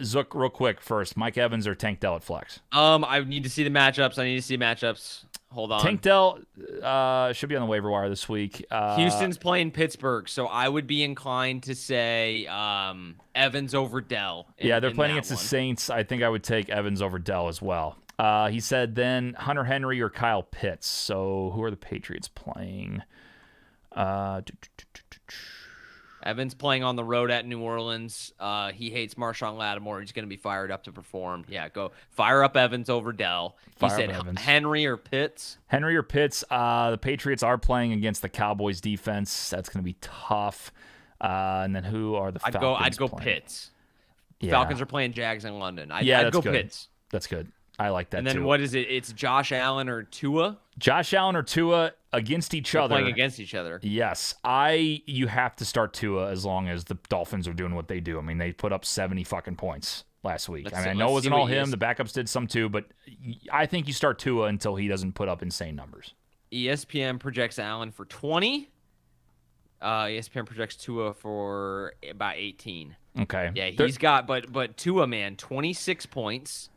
Zook, real quick first. Mike Evans or Tank Dell at flex? I need to see the matchups. Hold on. Tank Dell should be on the waiver wire this week. Houston's playing Pittsburgh, so I would be inclined to say Evans over Dell. Yeah, they're playing against the Saints. I think I would take Evans over Dell as well. He said then Hunter Henry or Kyle Pitts. So who are the Patriots playing? Evans playing on the road at New Orleans. He hates Marshawn Lattimore. He's going to be fired up to perform. Yeah, go fire up Evans over Dell. He said Henry or Pitts. Henry or Pitts. The Patriots are playing against the Cowboys defense. That's going to be tough. And then who are the Falcons I'd go playing? Pitts. Yeah. Go Jags in London. I'd go good. Pitts. That's good. I like that, and then too. What is it? It's Josh Allen or Tua? Josh Allen or Tua against each other. Playing against each other. Yes. You have to start Tua as long as the Dolphins are doing what they do. I mean, they put up 70 fucking points last week. I know it wasn't all him. The backups did some too, but I think you start Tua until he doesn't put up insane numbers. ESPN projects Allen for 20. ESPN projects Tua for about 18. Okay. Yeah, he's got, but Tua, man, 26 points.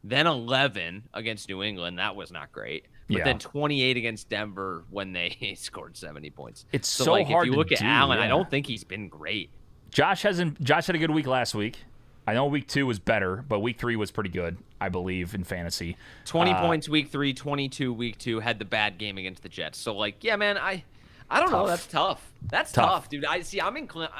Then 11 against New England. That was not great. But then 28 against Denver when they scored 70 points. It's so hard to do. If you look at Allen, I don't think he's been great. Josh had a good week last week. I know week 2 was better, but week 3 was pretty good, I believe, in fantasy. 20 points week 3, 22 week 2, had the bad game against the Jets. So, like, yeah, man, I don't know. That's tough. That's tough, dude. I'm inclined.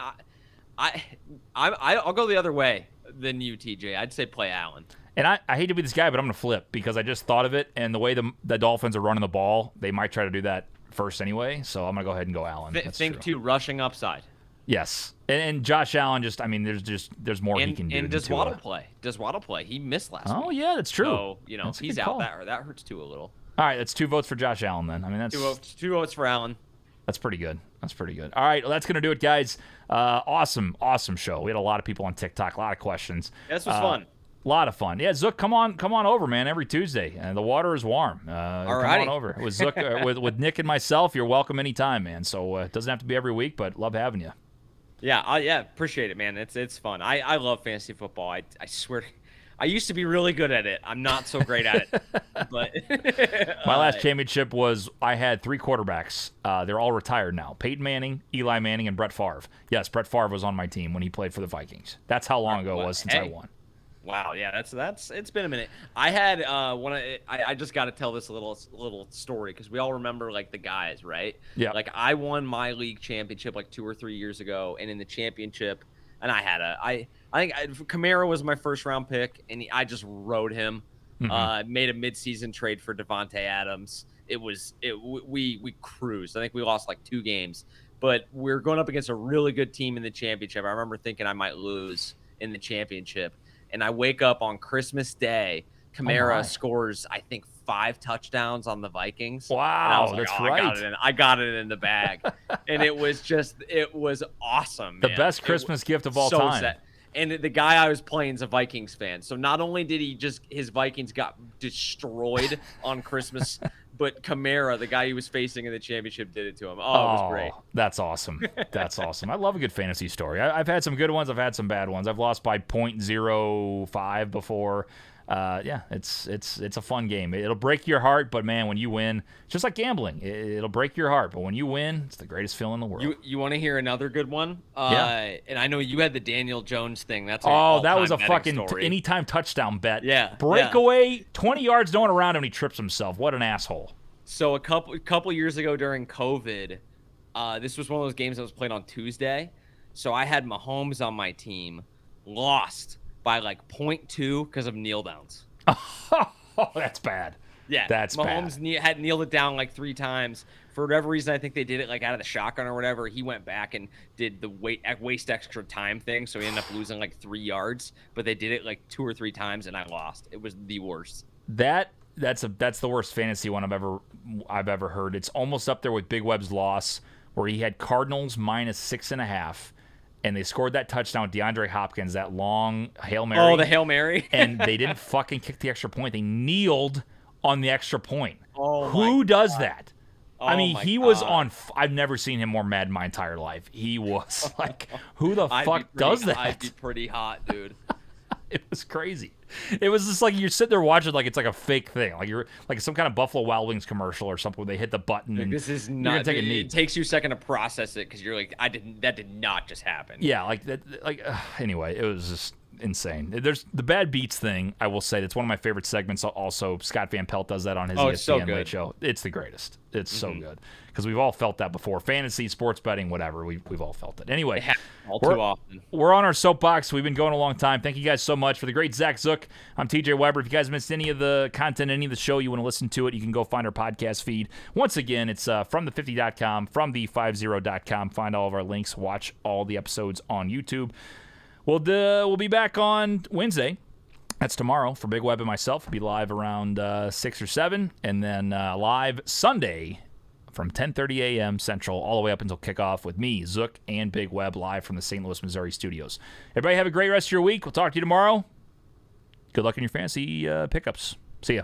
I'll go the other way than you, TJ. I'd say play Allen. And I hate to be this guy, but I'm going to flip because I just thought of it, and the way the Dolphins are running the ball, they might try to do that first anyway, so I'm going to go ahead and go Allen. Think too, rushing upside. Yes. And Josh Allen, there's more he can do. And does Waddle play? Does Waddle play? He missed last week. Oh, yeah, that's true. So, he's out. That hurts too a little. All right, that's 2 votes for Josh Allen then. I mean, that's 2 votes for Allen. That's pretty good. All right, well, that's going to do it, guys. Awesome show. We had a lot of people on TikTok, a lot of questions. Yeah, this was fun. A lot of fun. Yeah, Zook, come on over, man, every Tuesday. The water is warm. Come on over. With Zook, with Nick and myself, you're welcome anytime, man. So it doesn't have to be every week, but love having you. Yeah, appreciate it, man. It's fun. I love fantasy football. I swear I used to be really good at it. I'm not so great at it. But my last championship was I had 3 quarterbacks. They're all retired now. Peyton Manning, Eli Manning, and Brett Favre. Yes, Brett Favre was on my team when he played for the Vikings. That's how long ago it was since I won. Wow, yeah, that's it's been a minute. I had I just got to tell this little story because we all remember like the guys, right? Yeah. Like I won my league championship like 2 or 3 years ago, and in the championship, and I think Kamara was my first round pick, and I just rode him. Made a midseason trade for Devontae Adams, we cruised. I think we lost like 2 games, but we're going up against a really good team in the championship. I remember thinking I might lose in the championship, and I wake up on Christmas Day. Kamara scores, I think, 5 touchdowns on the Vikings. Wow, and I was like, that's right. I got it in the bag. And it was awesome, man. The best Christmas gift of all time. Sad. And the guy I was playing is a Vikings fan. So not only did his Vikings got destroyed on Christmas, but Kamara, the guy he was facing in the championship, did it to him. Oh, it was great. That's awesome. That's awesome. I love a good fantasy story. I've had some good ones. I've had some bad ones. I've lost by 0.05 before. Yeah, it's a fun game. It'll break your heart, but man, when you win, it's just like gambling. It'll break your heart, but when you win, it's the greatest feeling in the world. You want to hear another good one? Yeah. And I know you had the Daniel Jones thing. That's that was a fucking anytime touchdown bet. Yeah. Breakaway, 20 yards, no one around him, and he trips himself. What an asshole. So a couple years ago during COVID, this was one of those games that was played on Tuesday. So I had Mahomes on my team, lost by like 0.2 because of kneel downs. Oh, that's bad. Yeah, that's Mahomes bad. had kneeled it down like 3 times. For whatever reason, I think they did it like out of the shotgun or whatever. He went back and did the waste extra time thing, so he ended up losing like 3 yards. But they did it like 2 or 3 times, and I lost. It was the worst. That's the worst fantasy one I've ever heard. It's almost up there with Big Web's loss, where he had Cardinals -6.5. And they scored that touchdown with DeAndre Hopkins, that long Hail Mary. Oh, the Hail Mary. And they didn't fucking kick the extra point. They kneeled on the extra point. Oh, who does that? Oh, I mean, he was on. I've never seen him more mad in my entire life. He was like, who the fuck does that? I'd be pretty hot, dude. It was crazy. It was just like you're sitting there watching like it's like a fake thing, like you're like some kind of Buffalo Wild Wings commercial or something where they hit the button. And this is you're not. gonna take a knee. It takes you a second to process it because you're like, that did not just happen. Yeah, like that. Anyway, it was just insane. There's the bad beats thing. I will say that's one of my favorite segments. Also, Scott Van Pelt does that on his ESPN Late Show. It's the greatest. It's so good because we've all felt that before. Fantasy, sports betting, whatever. We've all felt it. Anyway, all too often. We're on our soapbox. We've been going a long time. Thank you guys so much for the great Zach Zook. I'm TJ Weber. If you guys missed any of the content, any of the show, you want to listen to it, you can go find our podcast feed. Once again, it's from the50.com, from the50.com. Find all of our links. Watch all the episodes on YouTube. We'll be back on Wednesday. That's tomorrow for Big Web and myself. We'll be live around 6 or 7, and then live Sunday from 10:30 a.m. Central all the way up until kickoff with me, Zook, and Big Web live from the St. Louis, Missouri studios. Everybody have a great rest of your week. We'll talk to you tomorrow. Good luck in your fantasy pickups. See ya.